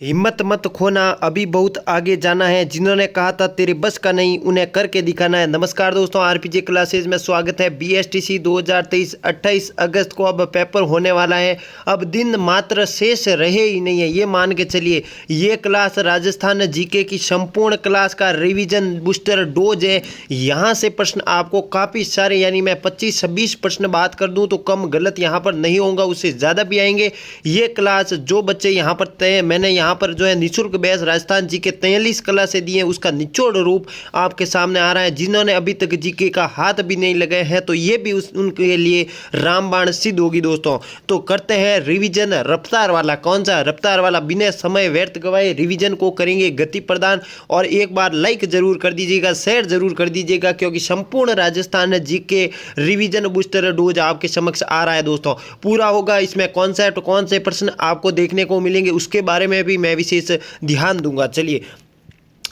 हिम्मत मत खोना, अभी बहुत आगे जाना है। जिन्होंने कहा था तेरे बस का नहीं, उन्हें करके दिखाना है। नमस्कार दोस्तों, आरपीजे क्लासेज में स्वागत है। बीएसटीसी 2023 28 अगस्त को अब पेपर होने वाला है। अब दिन मात्र शेष रहे ही नहीं है, ये मान के चलिए। ये क्लास राजस्थान जीके की संपूर्ण क्लास का रिवीजन बूस्टर डोज है। यहाँ से प्रश्न आपको काफ़ी सारे, यानी मैं 25-26 प्रश्न बात कर दूँ तो कम गलत यहाँ पर नहीं होगा, उससे ज़्यादा भी आएंगे। ये क्लास जो बच्चे यहाँ पर मैंने यहाँ पर जो है निःशुल्क बैच राजस्थान जीके 43 क्लासें दी हैं, उसका निचोड़ रूप आपके सामने आ रहा है। जिन्होंने अभी तक जीके का हाथ भी नहीं लगाए हैं तो ये भी उनके लिए रामबाण सिद्ध होगी दोस्तों। तो करते हैं रिवीजन रफ्तार वाला। कौन सा रफ्तार वाला? बिना समय व्यर्थ गवाए रिवीजन को करेंगे गति प्रदान। और एक बार लाइक जरूर कर दीजिएगा, शेयर जरूर कर दीजिएगा, क्योंकि संपूर्ण Rajasthan GK revision booster dose आपके समक्ष आ रहा है दोस्तों। पूरा होगा, इसमें कॉन्सेप्ट कौन से प्रश्न आपको देखने को मिलेंगे उसके बारे में भी मैं विशेष ध्यान दूंगा। चलिए,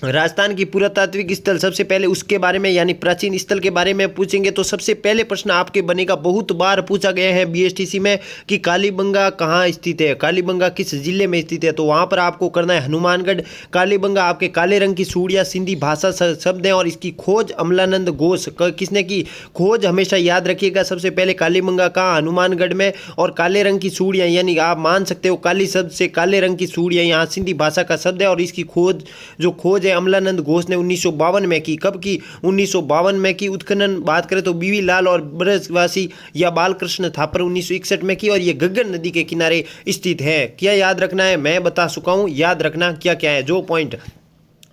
राजस्थान की पुरातात्विक स्थल सबसे पहले उसके बारे में, यानी प्राचीन स्थल के बारे में पूछेंगे। तो सबसे पहले प्रश्न आपके बनेगा, बहुत बार पूछा गया है बीएसटीसी में कि कालीबंगा कहाँ स्थित है, कालीबंगा किस जिले में स्थित है। तो वहाँ पर आपको करना है हनुमानगढ़। कालीबंगा आपके काले रंग की सूढ़ियाँ सिंधी भाषा शब्द है और इसकी खोज अमलानंद घोष किसने की? खोज हमेशा याद रखिएगा। सबसे पहले कालीबंगा कहाँ? हनुमानगढ़ में। और काले रंग की सूढ़ियाँ, यानी आप मान सकते हो काली शब्द से काले रंग की सूढ़ियाँ, यहाँ सिंधी भाषा का शब्द है और इसकी खोज अमलानंद घोष ने 1952 में की। कब की? 1952 में की। उत्खनन बात करें तो बीवी लाल और ब्रजवासी या बालकृष्ण थापर 1961 में की। और ये गगन नदी के किनारे स्थित है। क्या याद रखना है? मैं बता चुका हूं, याद रखना क्या क्या है जो पॉइंट।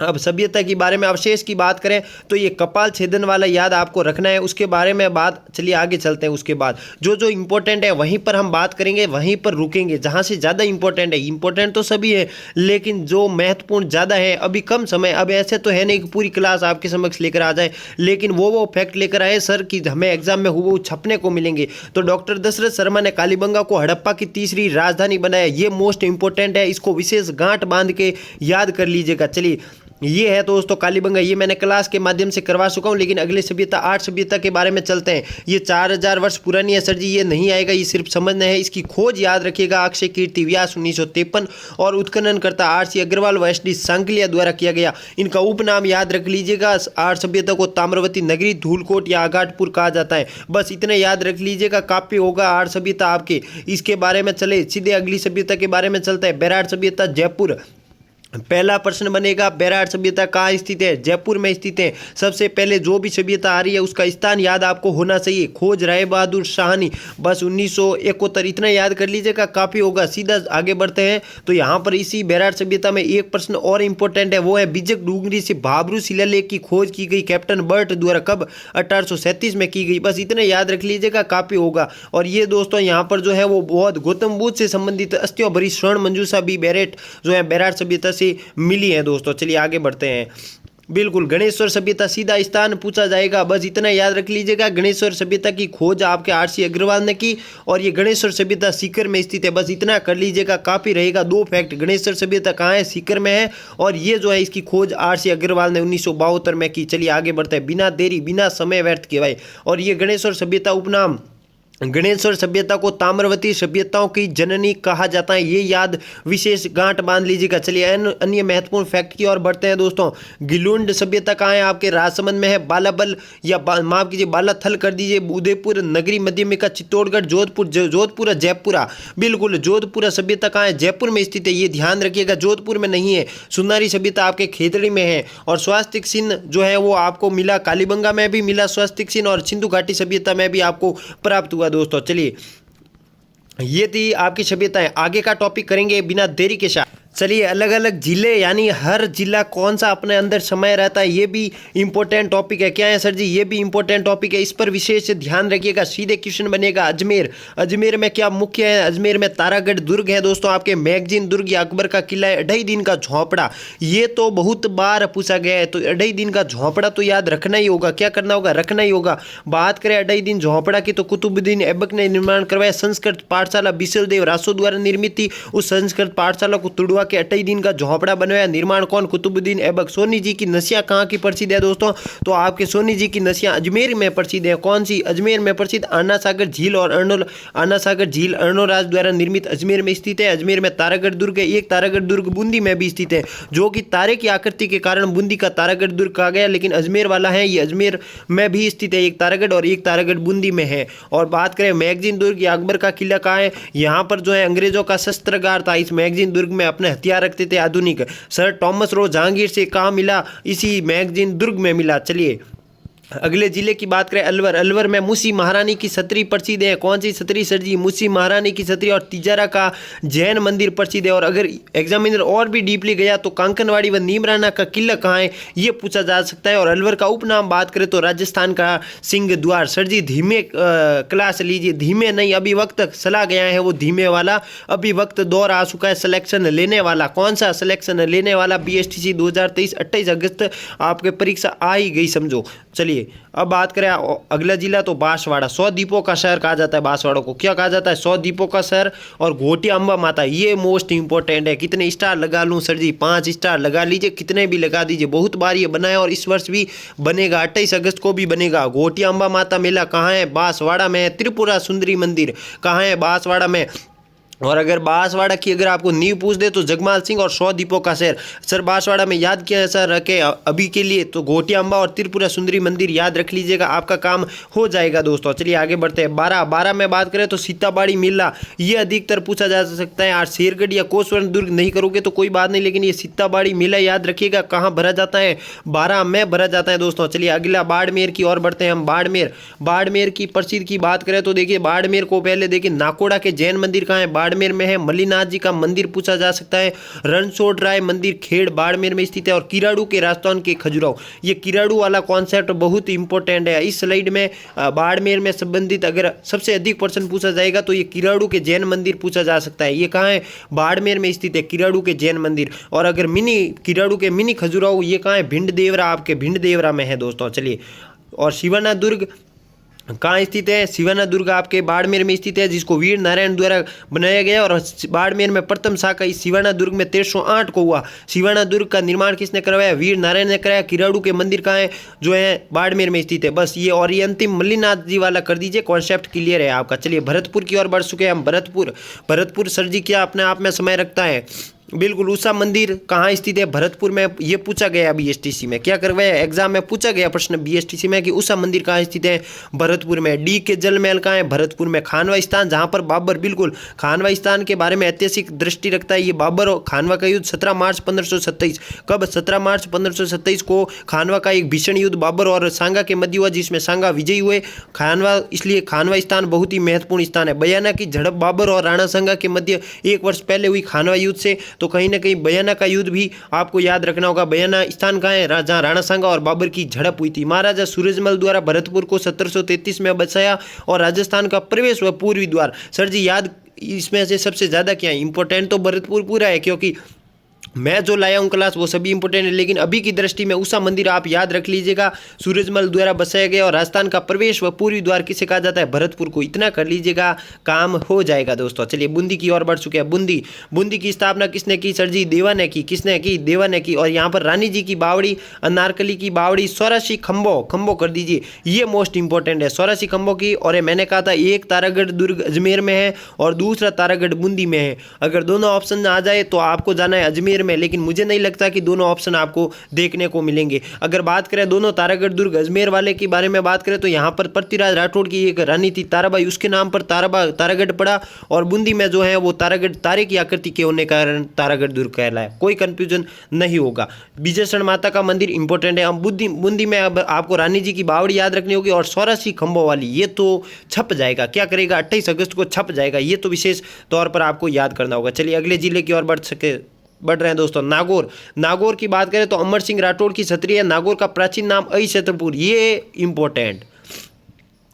अब सभ्यता के बारे में अवशेष की बात करें तो ये कपाल छेदन वाला याद आपको रखना है, उसके बारे में बात। चलिए आगे चलते हैं। उसके बाद जो जो इंपॉर्टेंट है वहीं पर हम बात करेंगे, वहीं पर रुकेंगे जहां से ज़्यादा इंपॉर्टेंट है। इंपॉर्टेंट तो सभी है, लेकिन जो महत्वपूर्ण ज़्यादा है, अभी कम समय, अब ऐसे तो है नहीं कि पूरी क्लास आपके समक्ष लेकर आ जाए, लेकिन वो फैक्ट लेकर आए सर कि हमें एग्जाम में वो छपने को मिलेंगे। तो डॉक्टर दशरथ शर्मा ने कालीबंगा को हड़प्पा की तीसरी राजधानी बनाया। ये मोस्ट इंपॉर्टेंट है, इसको विशेष गांठ बांध के याद कर लीजिएगा। चलिए, ये है दोस्तों कालीबंगा। ये मैंने क्लास के माध्यम से करवा चुका हूँ, लेकिन अगले सभ्यता 8 सभ्यता के बारे में चलते हैं। ये 4000 वर्ष पुरानी है सर जी, ये नहीं आएगा, ये सिर्फ समझना है। इसकी खोज याद रखिएगा, अक्षय कीर्ति व्यास 1953 और उत्खननकर्ता आर.सी. अग्रवाल व एस.डी. सांकलिया द्वारा किया गया। इनका उपनाम याद रख लीजिएगा। 8 सभ्यता को ताम्रवती नगरी, धूलकोट या आघाटपुर कहा जाता है। बस इतने याद रख लीजिएगा, काफी होगा 8 सभ्यता आपके। इसके बारे में चले सीधे अगली सभ्यता के बारे में चलता है। बेराट सभ्यता जयपुर। पहला प्रश्न बनेगा, बेराट सभ्यता कहाँ स्थित है? जयपुर में स्थित है। सबसे पहले जो भी सभ्यता आ रही है उसका स्थान याद आपको होना चाहिए। खोज राय बहादुर शाहनी, बस 1971, इतना याद कर लीजिएगा, काफ़ी होगा। सीधा आगे बढ़ते हैं तो यहाँ पर इसी बेराट सभ्यता में एक प्रश्न और इंपॉर्टेंट है, वो है बिजक डूंगरी से भाबरू शिलालेख की खोज की गई कैप्टन बर्ट द्वारा। कब? 1837 में की गई। बस इतने याद रख लीजिएगा, काफ़ी होगा। और ये दोस्तों यहाँ पर जो है वो बहुत गौतम बुद्ध से संबंधित अस्थियों भरी स्वर्ण मंजूषा भी जो है बेराट सभ्यता से मिली है दोस्तों। चलिए आगे बढ़ते हैं। बिल्कुल, गणेश्वर सभ्यता सीधा स्थान पूछा जाएगा, बस इतना याद रख लीजिएगा। गणेश्वर सभ्यता की खोज आपके आर.सी. अग्रवाल ने की और ये गणेश्वर सभ्यता सीकर में स्थित है। बस इतना कर लीजिएगा, काफ़ी रहेगा। 2 फैक्ट, गणेश्वर सभ्यता कहाँ है? सीकर में है। और ये जो है इसकी खोज आर.सी. अग्रवाल ने 1972 में की। चलिए आगे बढ़ते हैं, बिना देरी बिना समय व्यर्थ किए भाई। और ये गणेश्वर सभ्यता उपनाम, गणेश्वर सभ्यता को ताम्रवती सभ्यताओं की जननी कहा जाता है। ये याद विशेष गांठ बांध लीजिएगा। चलिए अन्य महत्वपूर्ण फैक्ट की ओर बढ़ते हैं दोस्तों। गिलुंड सभ्यता कहाँ है? आपके राजसमंद में है। बालाबल या माफ कीजिए बालाथल कर दीजिए, उदयपुर नगरी मध्यमिका, चित्तौड़गढ़, जोधपुर जयपुरा। बिल्कुल, जोधपुर सभ्यता कहाँ है? जयपुर में स्थित है, ये ध्यान रखिएगा, जोधपुर में नहीं है। सुनारी सभ्यता आपके खेतड़ी में है। और स्वास्तिक चिन्ह जो है वो आपको मिला, कालीबंगा में भी मिला स्वास्तिक चिन्ह, और सिंधु घाटी सभ्यता में भी आपको प्राप्त हुआ दोस्तों। चलिए, ये थी आपकी सभ्यताएं। आगे का टॉपिक करेंगे बिना देरी के साथ। चलिए, अलग अलग जिले, यानी हर जिला कौन सा अपने अंदर समय रहता है, ये भी इंपॉर्टेंट टॉपिक है। क्या है सर जी? ये भी इंपॉर्टेंट टॉपिक है, इस पर विशेष ध्यान रखिएगा। सीधे क्वेश्चन बनेगा। अजमेर, अजमेर में क्या मुख्य है? अजमेर में तारागढ़ दुर्ग है दोस्तों, आपके मैगजीन दुर्ग या अकबर का किला है। 2.5 दिन का झोंपड़ा, ये तो बहुत बार पूछा गया है, तो 2.5 दिन का झोंपड़ा तो याद रखना ही होगा। क्या करना होगा? रखना ही होगा। बात करें 2.5 दिन झोंपड़ा की तो कुतुबुद्दीन ऐबक ने निर्माण करवाया। संस्कृत पाठशाला बिसल देव रासो द्वारा निर्मित थी। उस संस्कृत पाठशाला को तुड़वा के 28 दिन का झोंपड़ा बनवाया, निर्माण कौन? कुतुबुद्दीन ऐबक। सोनी जी की नसियाँ कहाँ की प्रसिद्ध है दोस्तों? तो आपके सोनी जी की नसियाँ अजमेर में प्रसिद्ध है। कौन सी? अजमेर में प्रसिद्ध आना सागर झील और आना सागर झील अर्णोराज द्वारा निर्मित अजमेर में स्थित है। अजमेर में तारागढ़ दुर्ग है, एक तारागढ़ दुर्ग बूंदी में भी स्थित है, जो कि तारे की आकृति के कारण बूंदी का तारागढ़ दुर्ग कहा गया, लेकिन अजमेर वाला है ये अजमेर में भी स्थित है, एक तारागढ़ और एक तारागढ़ बूंदी में है। और बात करें मैगजीन दुर्ग, या अकबर का किला कहाँ है? यहाँ पर जो है अंग्रेजों का शस्त्रागार था, इस मैगजीन दुर्ग में अपने हथियार रखते थे आधुनिक। सर थॉमस रो जहांगीर से कहाँ मिला? इसी मैगजीन दुर्ग में मिला। चलिए अगले जिले की बात करें, अलवर। अलवर में मूसी महारानी की छतरी प्रसिद्ध है। कौन सी छतरी सर जी? मूसी महारानी की छतरी। और तिजारा का जैन मंदिर प्रसिद्ध है। और अगर एग्जामिनर और भी डीपली गया तो कांकनवाड़ी व नीमराना का किला कहाँ है, ये पूछा जा सकता है। और अलवर का उपनाम बात करें तो राजस्थान का सिंह द्वार। सर जी धीमे क्लास लीजिए, धीमे नहीं, अभी वक्त चला गया है वो धीमे वाला, अभी वक्त दौर आ चुका है सिलेक्शन लेने वाला। कौन सा सिलेक्शन लेने वाला? BSTC 2023 28 अगस्त आपके परीक्षा आ ही गई समझो। चलिए अब बात करें अगला जिला तो बांसवाड़ा। 100 द्वीपों का शहर कहा जाता है बांसवाड़ा को। क्या कहा जाता है? 100 द्वीपों का शहर। और घोटिया अंबा माता, ये मोस्ट इंपॉर्टेंट है। कितने स्टार लगा लूं सर जी? 5 स्टार लगा लीजिए, कितने भी लगा दीजिए, बहुत बार ये बना है और इस वर्ष भी बनेगा, 28 अगस्त को भी बनेगा। घोटिया अंबा माता मेला कहाँ है? बांसवाड़ा में है। त्रिपुरा सुंदरी मंदिर कहाँ है? बांसवाड़ा में। और अगर बांसवाड़ा की अगर आपको नींव पूछ दे तो जगमाल सिंह और 100 द्वीपों का शहर। सर बांसवाड़ा में याद किया है सर रखे अभी के लिए तो घोटिया अंबा और त्रिपुरा सुंदरी मंदिर याद रख लीजिएगा, आपका काम हो जाएगा दोस्तों। चलिए आगे बढ़ते हैं। 12 में बात करें तो सीताबाड़ी मेला, ये अधिकतर पूछा जा सकता है। आज शेरगढ़ या कोसवर्ण दुर्ग नहीं करोगे तो कोई बात नहीं, लेकिन ये सीताबाड़ी मेला याद रखिएगा। कहाँ भरा जाता है? 12 में भरा जाता है दोस्तों। चलिए अगला बाड़मेर की ओर बढ़ते हैं हम। बाड़मेर की प्रसिद्ध की बात करें तो देखिए बाड़मेर को पहले देखिए नाकोड़ा के जैन मंदिर कहाँ है? बाड़मेर में है। मल्लीनाथ जी का मंदिर पूछा जा सकता है। रणछोड़ राय मंदिर खेड़ बाड़मेर में स्थित है। और किराड़ू के राजस्थान के खजुराहो, ये किराड़ू वाला कॉन्सेप्ट बहुत इंपॉर्टेंट है। इस स्लाइड में बाड़मेर में संबंधित अगर सबसे अधिक प्रश्न पूछा जाएगा तो ये किराड़ू के जैन मंदिर पूछा जा सकता है। ये कहाँ है? बाड़मेर में स्थित है किराड़ू के जैन मंदिर। और अगर मिनी किराड़ू के मिनी खजुराहो, ये कहाँ है? भिंड देवरा, आपके भिंड देवरा में है दोस्तों। चलिए और शिवाना दुर्ग कहाँ स्थित है? शिवाना दुर्ग आपके बाड़मेर में स्थित है, जिसको वीर नारायण द्वारा बनाया गया। और बाड़मेर में प्रथम शाखा इस शिवाना दुर्ग में 1308 को हुआ। शिवाना दुर्ग का निर्माण किसने करवाया? वीर नारायण ने कराया। किराड़ू के मंदिर कहाँ है? जो है बाड़मेर में स्थित है। बस ये और ये अंतिम मल्लीनाथ जी वाला कर दीजिए, कॉन्सेप्ट क्लियर है आपका। चलिए भरतपुर की ओर बढ़ चुके हैं हम। भरतपुर सर जी क्या अपने आप में समय रखता है? बिल्कुल। उषा मंदिर कहाँ स्थित है? भरतपुर में। ये पूछा गया BSTC में, क्या करवाया एग्जाम में पूछा गया प्रश्न BSTC में कि उषा मंदिर कहाँ स्थित है? भरतपुर में। डी के जल महल कहाँ है? भरतपुर में। खानवा स्थान जहाँ पर बाबर, बिल्कुल खानवा स्थान के बारे में ऐतिहासिक दृष्टि रखता है ये बाबर और खानवा का युद्ध 17 मार्च 1527। कब? 17 मार्च 1527 को खानवा का एक भीषण युद्ध बाबर और सांगा के मध्य हुआ, जिसमें सांगा विजयी हुए। खानवा, इसलिए खानवा स्थान बहुत ही महत्वपूर्ण स्थान है। बयाना की झड़प बाबर और राणा सांगा के मध्य 1 वर्ष पहले हुई खानवा युद्ध से, तो कहीं ना कहीं बयाना का युद्ध भी आपको याद रखना होगा। बयाना स्थान कहाँ है? जहाँ राणा सांगा और बाबर की झड़प हुई थी। महाराजा सूरजमल द्वारा भरतपुर को 1733 में बसाया। और राजस्थान का प्रवेश व पूर्वी द्वार, सर जी याद इसमें से सबसे ज़्यादा क्या है? इंपॉर्टेंट तो भरतपुर पूरा है, क्योंकि मैं जो लाया हूँ क्लास वो सभी इंपॉर्टेंट है, लेकिन अभी की दृष्टि में उषा मंदिर आप याद रख लीजिएगा, सूरजमल द्वारा बसाया गया। और राजस्थान का प्रवेश व पूर्वी द्वार किसे कहा जाता है? भरतपुर को। इतना कर लीजिएगा, काम हो जाएगा दोस्तों। चलिए बूंदी की ओर बढ़ चुके हैं। बूंदी की स्थापना किसने की सर जी? देवा ने की। किसने की? देवा ने की। और यहाँ पर रानी जी की बावड़ी, अनारकली की बावड़ी, 84 खंभों कर दीजिए, ये मोस्ट इंपॉर्टेंट है। 84 खंभों की। और मैंने कहा था एक तारागढ़ दुर्ग अजमेर में है और दूसरा तारागढ़ बूंदी में है। अगर दोनों ऑप्शन आ जाए तो आपको जाना है अजमेर में, लेकिन मुझे नहीं लगता कि दोनों ऑप्शन आपको देखने को मिलेंगे। अगर बात करें दोनों तारागढ़ दुर्ग अजमेर वाले के बारे में बात करें तो यहाँ पर पृथ्वीराज राठौड़ की एक रानी थी ताराबाई, उसके नाम पर तारागढ़ पड़ा। और बूंदी में जो है वो तारागढ़ तारे की आकृति के होने के कारण तारागढ़ दुर्ग कहलाया। कोई कंफ्यूजन नहीं होगा। विजयशरण माता का मंदिर इंपॉर्टेंट है। अब बूंदी में अब आपको रानी जी की बावड़ी याद रखनी होगी और 84 खंभों वाली, ये तो छप जाएगा। क्या करेगा? 28 अगस्त को छप जाएगा। ये तो विशेष तौर पर आपको याद करना होगा। चलिए अगले जिले की ओर बढ़ रहे हैं दोस्तों। नागौर की बात करें तो अमर सिंह राठौड़ की छतरी है। नागौर का प्राचीन नाम अहिछत्रपुर, ये इंपॉर्टेंट।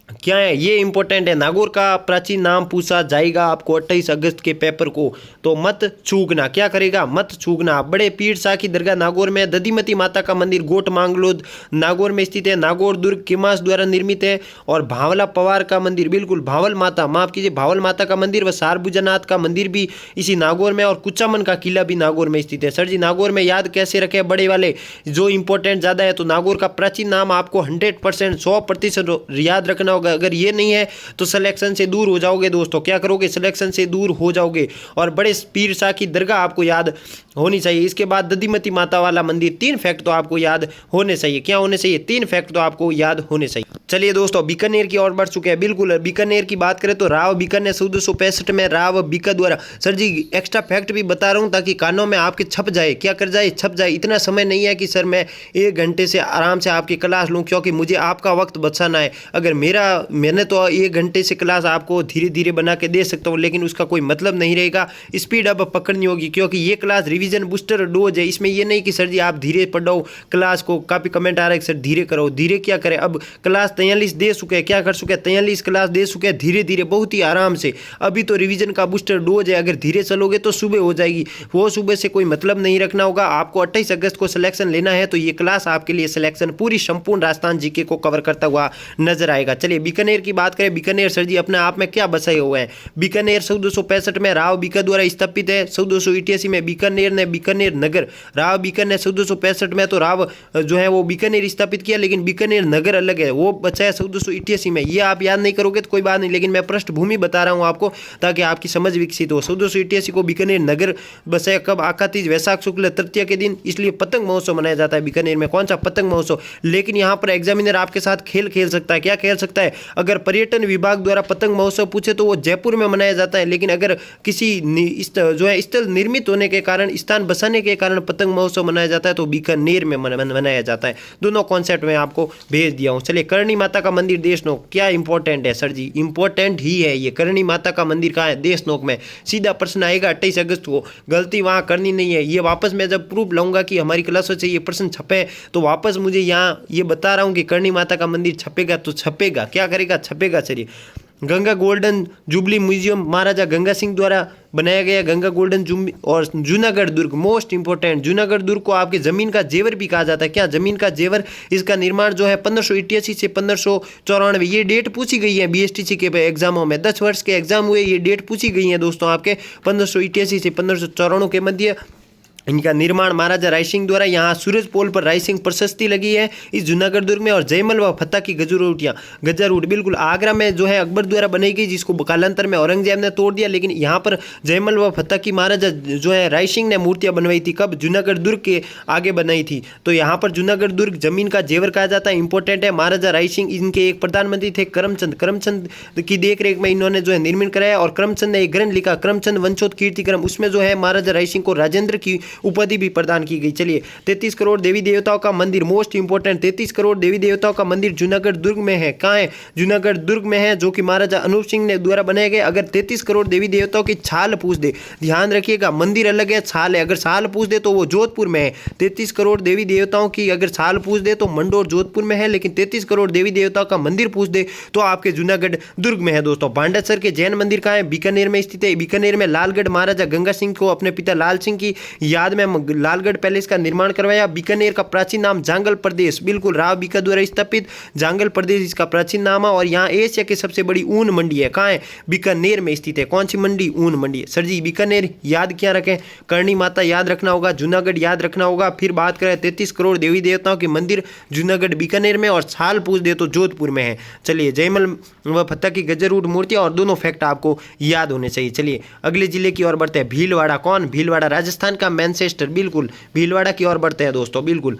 क्या है ये इंपॉर्टेंट है। नागौर का प्राचीन नाम पूछा जाएगा आपको 28 अगस्त के पेपर को, तो मत चूकना। क्या करेगा? मत चूकना। बड़े पीर शाह की दरगाह नागौर में, दधिमती माता का मंदिर गोट मांगलोद नागौर में स्थित है। नागौर दुर्ग किमास द्वारा निर्मित है। और भावला पवार का मंदिर, बिल्कुल भावल माता, माफ कीजिए, भावल माता का मंदिर व सारभुजनाथ का मंदिर भी इसी नागौर में। और कुचामन का किला भी नागौर में स्थित है। सर जी नागौर में याद कैसे रखे बड़े वाले, जो इंपॉर्टेंट ज़्यादा है, तो नागौर का प्राचीन नाम आपको 100% 100% याद रखना होगा। अगर ये नहीं है तो सिलेक्शन से दूर हो जाओगे दोस्तों। क्या करोगे? सिलेक्शन से दूर हो जाओगे। और बड़े पीर शाह की दरगाह आपको याद होनी चाहिए। इसके बाद दधिमती माता वाला मंदिर। 3 फैक्ट तो आपको याद होने चाहिए। क्या होने चाहिए? 3 फैक्ट तो आपको याद होने चाहिए। चलिए दोस्तों बीकानेर की ओर बढ़ चुके हैं। बिल्कुल बीकानेर की बात करें तो राव बीकानेर 1465 में राव बीका द्वारा। सर जी एक्स्ट्रा फैक्ट भी बता रहा हूँ ताकि कानों में आपके छप जाए। क्या कर जाए? छप जाए। इतना समय नहीं है कि सर मैं 1 घंटे से आराम से आपकी क्लास लूँ, क्योंकि मुझे आपका वक्त बचाना है। अगर मैंने तो 1 घंटे से क्लास आपको धीरे धीरे बना के दे सकता हूँ, लेकिन उसका कोई मतलब नहीं रहेगा। स्पीड अब पकड़नी होगी, क्योंकि ये क्लास रिवीजन बूस्टर डोज है। इसमें ये नहीं कि सर जी आप धीरे पढ़ो क्लास को। काफ़ी कमेंट आ रहा है कि सर धीरे करो। धीरे क्या करें? अब क्लास 43 दे चुके हैं। क्या कर चुके हैं? 43 क्लास दे चुके हैं। धीरे धीरे बहुत ही आराम से। अभी तो रिवीजन का बूस्टर डोज है। अगर धीरे चलोगे तो सुबह हो जाएगी। वो सुबह से कोई मतलब नहीं रखना होगा। आपको 28 अगस्त को सिलेक्शन लेना है, तो ये क्लास आपके लिए सिलेक्शन पूरी संपूर्ण राजस्थान जीके को कवर करता हुआ नजर आएगा। चलिए बीकानेर की बात करें। बीकानेर सर जी अपने आप में क्या बसाए हुए हैं? बीकानेर 1465 में राव बीका द्वारा स्थापित है। 1488 में बीकानेर ने बीकानेर नगर, राव बीका ने 1465 में तो राव जो है वो बीकानेर स्थापित किया, लेकिन बीकानेर नगर अलग है, वो बचा है 1488 में। ये आप याद नहीं करोगे तो कोई बात नहीं, लेकिन मैं पृष्ठभूमि बता रहा हूँ आपको ताकि आपकी समझ विकसित हो। 1488 को बीकानेर नगर बसाया। कब? आकातीज वैशाख शुक्ल तृतीया के दिन। इसलिए पतंग महोत्सव मनाया जाता है बीकानेर में। कौन सा? पतंग महोत्सव। लेकिन यहाँ पर एग्जामिनर आपके साथ खेल खेल सकता है। क्या खेल सकता है? अगर पर्यटन विभाग द्वारा पतंग महोत्सव पूछे तो वो जयपुर में मनाया जाता है, लेकिन अगर किसी जो है स्थल निर्मित होने के कारण, स्थान बसाने के कारण पतंग महोत्सव मनाया जाता है, तो बीकानेर में मनाया जाता है। दोनों कॉन्सेप्ट में आपको भेज दिया हूँ। चलिए करणी माता का मंदिर देशनोक। क्या इंपॉर्टेंट है? सर जी इंपॉर्टेंट ही है ये। करणी माता का मंदिर कहाँ है? देशनोक में। सीधा प्रश्न आएगा 28 अगस्त को। गलती वहाँ करनी नहीं है। ये वापस मैं जब प्रूफ लाऊंगा कि हमारी क्लासों से ये प्रश्न छपे, तो वापस मुझे यहाँ ये बता रहा हूँ कि करणी माता का मंदिर छपेगा तो छपेगा। क्या करेगा? छपेगा। चलिए गंगा गोल्डन जुबली म्यूजियम महाराजा गंगा सिंह द्वारा बनाया गया। Ganga golden jubilee. और जूनागढ़ दुर्ग मोस्ट इंपॉर्टेंट। जूनागढ़ दुर्ग को आपके जमीन का जेवर भी कहा जाता है। क्या? जमीन का जेवर। इसका निर्माण जो है 1588 से 1594। ये डेट पूछी गई है बीएसटीसी के एग्जामों में। 10 वर्ष के एग्जाम हुए, ये डेट पूछी गई है दोस्तों आपके 1588 से 1594 के मध्य। इनका निर्माण महाराजा राय सिंह द्वारा। यहाँ सूरज पोल पर राय सिंह प्रशस्ति लगी है इस जूनागढ़ दुर्ग में। और जयमल व फत्ता की गजरूट बिल्कुल आगरा में जो है अकबर द्वारा बनाई गई, जिसको कालांतर में औरंगजेब ने तोड़ दिया। लेकिन यहाँ पर जयमल व फत्ता की महाराजा जो है राय सिंह ने मूर्तियाँ बनवाई थी। कब? जूनागढ़ दुर्ग के आगे बनाई थी। तो यहाँ पर जूनागढ़ दुर्ग जमीन का जेवर कहा जाता है। इंपॉर्टेंट है। महाराजा राय सिंह इनके एक प्रधानमंत्री थे करमचंद। करमचंद की देखरेख में इन्होंने जो है निर्माण कराया। और करमचंद ने एक ग्रंथ लिखा करमचंद वंशोत कीर्तिक्रम। उसमें जो है महाराजा राय सिंह को राजेंद्र की उपाधि भी प्रदान की गई। चलिए 33 करोड़ देवी देवताओं का मंदिर मोस्ट इंपोर्टेंट। 33 करोड़ देवी देवताओं का मंदिर जूनागढ़ दुर्ग में है। कहाँ है? जूनागढ़ दुर्ग में है, जो कि महाराजा अनूप सिंह ने द्वारा बनाए गए। अगर 33 करोड़ देवी देवताओं की छाल पूछ दे, ध्यान रखिएगा, मंदिर अलग है, छाल है। अगर छाल पूछ दे तो वो जोधपुर में है। 33 करोड़ देवी देवताओं की अगर छाल पूछ दे तो मंडोर जोधपुर में है, लेकिन 33 करोड़ देवी देवताओं का मंदिर पूछ दे तो आपके जूनागढ़ दुर्ग में है दोस्तों। भांडासर के जैन मंदिर कहाँ है? बीकानेर में स्थित है। बीकानेर में लालगढ़ महाराजा गंगा सिंह को अपने पिता लाल सिंह की याद में लालगढ़ पैलेस का निर्माण करवाया। बीकानेर का प्राचीन नाम जांगल प्रदेश, बिल्कुल राव बीका द्वारा स्थापित जांगल प्रदेश इसका प्राचीन नाम है। और यहाँ एशिया की सबसे बड़ी ऊन मंडी है। कहाँ है? बीकानेर में स्थित है। कौन सी मंडी? ऊन मंडी है। सर जी बीकानेर याद क्या रखें? करणी माता याद रखना होगा, जूनागढ़ याद रखना होगा। फिर बात करें 33 करोड़ देवी देवताओं के मंदिर जूनागढ़ बीकानेर में, और छाल पूछ दे तो जोधपुर में है। चलिए जयमल व फत्ता की गजरूट मूर्तियाँ, और दोनों फैक्ट आपको याद होने चाहिए। चलिए अगले जिले की ओर बढ़ते हैं। भीलवाड़ा। कौन? भीलवाड़ा राजस्थान का मैनचेस्टर, बिल्कुल भीलवाड़ा की ओर बढ़ते हैं दोस्तों। बिल्कुल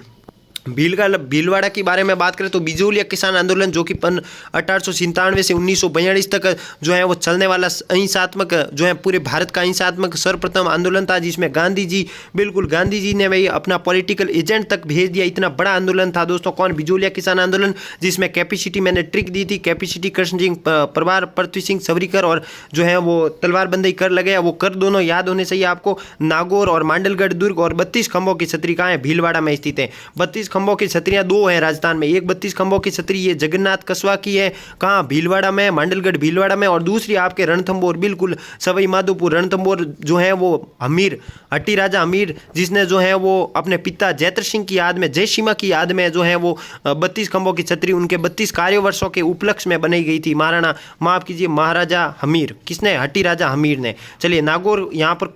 भीलवाड़ा के बारे में बात करें तो बिजौलिया किसान आंदोलन, जो कि 1897 से 1942 तक जो है वो चलने वाला अहिंसात्मक जो है पूरे भारत का अहिंसात्मक सर्वप्रथम आंदोलन था, जिसमें गांधी जी, बिल्कुल गांधी जी ने भाई अपना पॉलिटिकल एजेंट तक भेज दिया। इतना बड़ा आंदोलन था दोस्तों। कौन? बिजौलिया किसान आंदोलन, जिसमें कैपेसिटी मैंने ट्रिक दी थी। कैपेसिटी कृष्ण सिंह परमार, पृथ्वी सिंह सवरीकर, और जो है वो तलवारबंदी कर लगे, वो कर दोनों याद होने चाहिए आपको। नागौर और मांडलगढ़ दुर्ग और 32 खंभों की छतरी कहाँ है? भीलवाड़ा में स्थित है। 32 खंभों की छतरियां 2 हैं राजस्थान में। एक 32 खंभों की छतरी ये जगन्नाथ कस्बा की है, कहाँ भीलवाड़ा में, मांडलगढ़ भीलवाड़ा में। और दूसरी आपके रणथंभौर, बिल्कुल सवाई माधोपुर रणथंभौर जो है वो हमीर, हट्टी राजा हमीर, जिसने जो है वो अपने पिता जयत्र सिंह की याद में, जय सीमा की याद में जो है वो 32 खंभों की छतरी उनके 32 कार्यवर्षों के उपलक्ष्य में बनाई गई थी। माफ कीजिए, महाराजा हमीर, किसने? हट्टी राजा हमीर ने। चलिए, नागौर यहाँ पर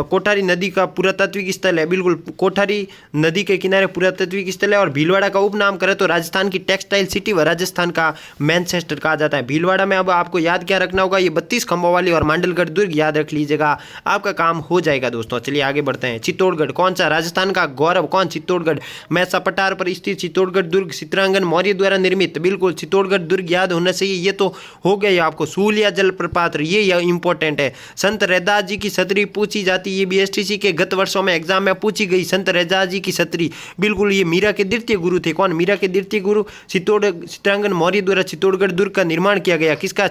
कोठारी नदी का पुरातात्विक स्थल है, बिल्कुल कोठारी नदी के किनारे पुरातात्विक स्थल है। और भीलवाड़ा का उपनाम करें तो राजस्थान की टेक्सटाइल सिटी व राजस्थान का मैनचेस्टर कहा जाता है। भीलवाड़ा में अब आपको याद क्या रखना होगा? ये 32 खंभों वाली और मांडलगढ़ दुर्ग याद रख लीजिएगा, आपका काम हो जाएगा दोस्तों। चलिए आगे बढ़ते हैं। चित्तौड़गढ़ कौन सा? राजस्थान का गौरव कौन? चित्तौड़गढ़। मैसा पठार पर स्थित चित्तौड़गढ़ दुर्ग चित्रांगन मौर्य द्वारा निर्मित, बिल्कुल चित्तौड़गढ़ दुर्ग याद होना चाहिए। ये तो हो गया आपको। सूलिया जलप्रपात, ये इंपॉर्टेंट है। संत रैदास जी की छतरी पूछी जाती, ये बीएसटीसी के गत वर्षों में एग्जाम में पूछी गई। संत रैदास जी की छतरी, बिल्कुल ये मीरा के द्वितीय गुरु थे। कौन? मीरा के द्वितीय गुरु। चित्रांगन मौर्य द्वारा चित्तौड़गढ़ दुर्ग का निर्माण किया गया। किसका?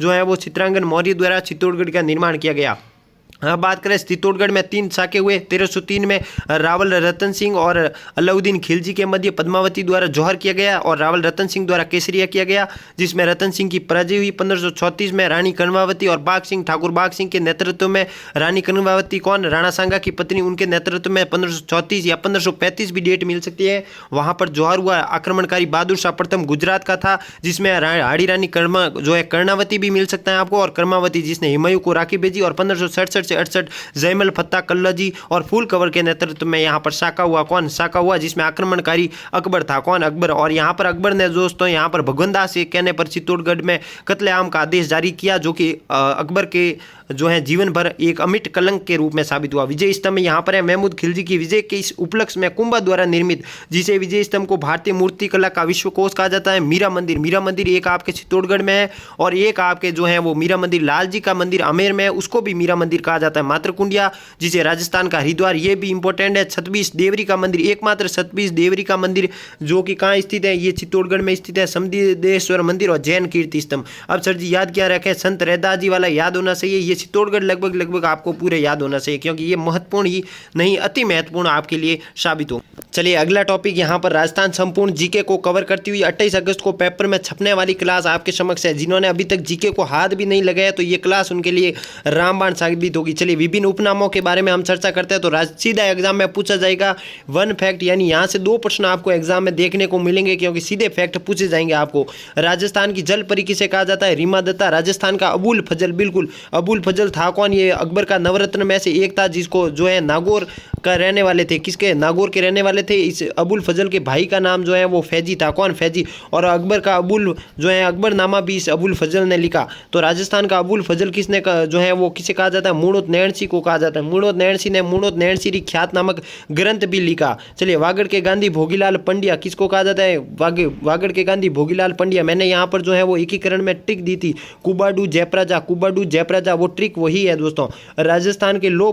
जो है वो चित्रांगन मौर्य द्वारा चित्तौड़गढ़ का निर्माण किया गया। हाँ, बात करें चित्तौड़गढ़ में 3 साके हुए। 1303 में रावल रतन सिंह और अलाउद्दीन खिलजी के मध्य पद्मावती द्वारा जौहर किया गया और रावल रतन सिंह द्वारा केसरिया किया गया, जिसमें रतन सिंह की पराजय हुई। 1534 में रानी कर्णवावती और बाघ सिंह, ठाकुर बाघ सिंह के नेतृत्व में, रानी कर्णवावती कौन? राणा सांगा की पत्नी, उनके नेतृत्व में 1534 या 1535 भी डेट मिल सकती है, वहां पर जौहर हुआ। आक्रमणकारी बहादुर शाह प्रथम गुजरात का था, जिसमें हाड़ी रानी कर्णावती भी मिल सकता है आपको, और कर्मावती जिसने हुमायूं को राखी भेजी। और 1567 से 68 जयमल फत्ता कल्लाजी और फूल कवर के नेतृत्व में यहाँ पर साका हुआ। कौन? साका हुआ, जिसमें आक्रमणकारी अकबर था। कौन? अकबर। और यहाँ पर अकबर ने दोस्तों यहाँ पर भगवंदास के कहने पर चित्तौड़गढ़ में कत्लेआम का आदेश जारी किया, जो कि अकबर के जो है जीवन भर एक अमिट कलंक के रूप में साबित हुआ। विजय स्तंभ यहाँ पर है, महमूद खिलजी की विजय के इस उपलक्ष्य में कुंभा द्वारा निर्मित, जिसे विजय स्तंभ को भारतीय मूर्ति कला का विश्वकोश कहा जाता है। मीरा मंदिर एक आपके चित्तौड़गढ़ में है, और एक आपके जो है वो मीरा मंदिर, लाल जी का मंदिर आमेर में है, उसको भी मीरा मंदिर कहा जाता है। मातृकुंडिया, जिसे राजस्थान का हरिद्वार, ये भी इंपॉर्टेंट है। 26 देवरी का मंदिर, एकमात्र 26 देवरी का मंदिर जो कि कहाँ स्थित है? ये चित्तौड़गढ़ में स्थित है। समदेश्वर मंदिर और जैन कीर्ति स्तंभ। अब सर जी याद क्या रखें? संत रैदास जी वाला याद होना चाहिए। ये चित्तौड़गढ़ लगभग आपको पूरे याद होना चाहिए, क्योंकि ये महत्वपूर्ण ही नहीं, अति महत्वपूर्ण आपके लिए साबित हो। चलिए अगला टॉपिक यहाँ पर राजस्थान संपूर्ण जीके को कवर करती हुई 28 अगस्त को पेपर में छपने वाली क्लास आपके समक्ष है। जिन्होंने अभी तक जीके को हाथ भी नहीं लगाया तो ये क्लास उनके लिए रामबाण साबित होगी। चलिए विभिन्न उपनामों के बारे में हम चर्चा करते हैं। तो सीधा एग्जाम में पूछा जाएगा 1 फैक्ट, यानी यहाँ से 2 प्रश्न आपको एग्जाम में देखने को मिलेंगे, क्योंकि सीधे फैक्ट पूछे जाएंगे आपको। राजस्थान की जल परी किसे कहा जाता है? रीमा दत्ता। राजस्थान का अबुल फजल, बिल्कुल अबुल फजल था कौन? ये अकबर का नवरत्न में से एक था, जिसको जो है नागौर का रहने वाले थे। किसके? नागौर के रहने वाले थे। इस अबुल फजल के भाई का नाम जो है वो फैजी था। कौन? फैजी। और अकबर का अबुल जो है अकबरनामा भी इस अबुल फजल ने लिखा। तो राजस्थान का अबुल फजल किसने जो है वो किसे कहा जाता है? मूणोत नैणसी को कहा जाता है। मूणोत नैणसी ने मूणोत नैणसी ख्यात नामक ग्रंथ भी लिखा। चलिए वागड़ के गांधी भोगीलाल पंड्या किसको कहा जाता है? वागड़ के गांधी भोगीलाल पंड्या। मैंने यहाँ पर जो है वो एकीकरण में ट्रिक दी थी, कुबाडू जयप्रजा, वो ट्रिक वही है दोस्तों। राजस्थान के लौह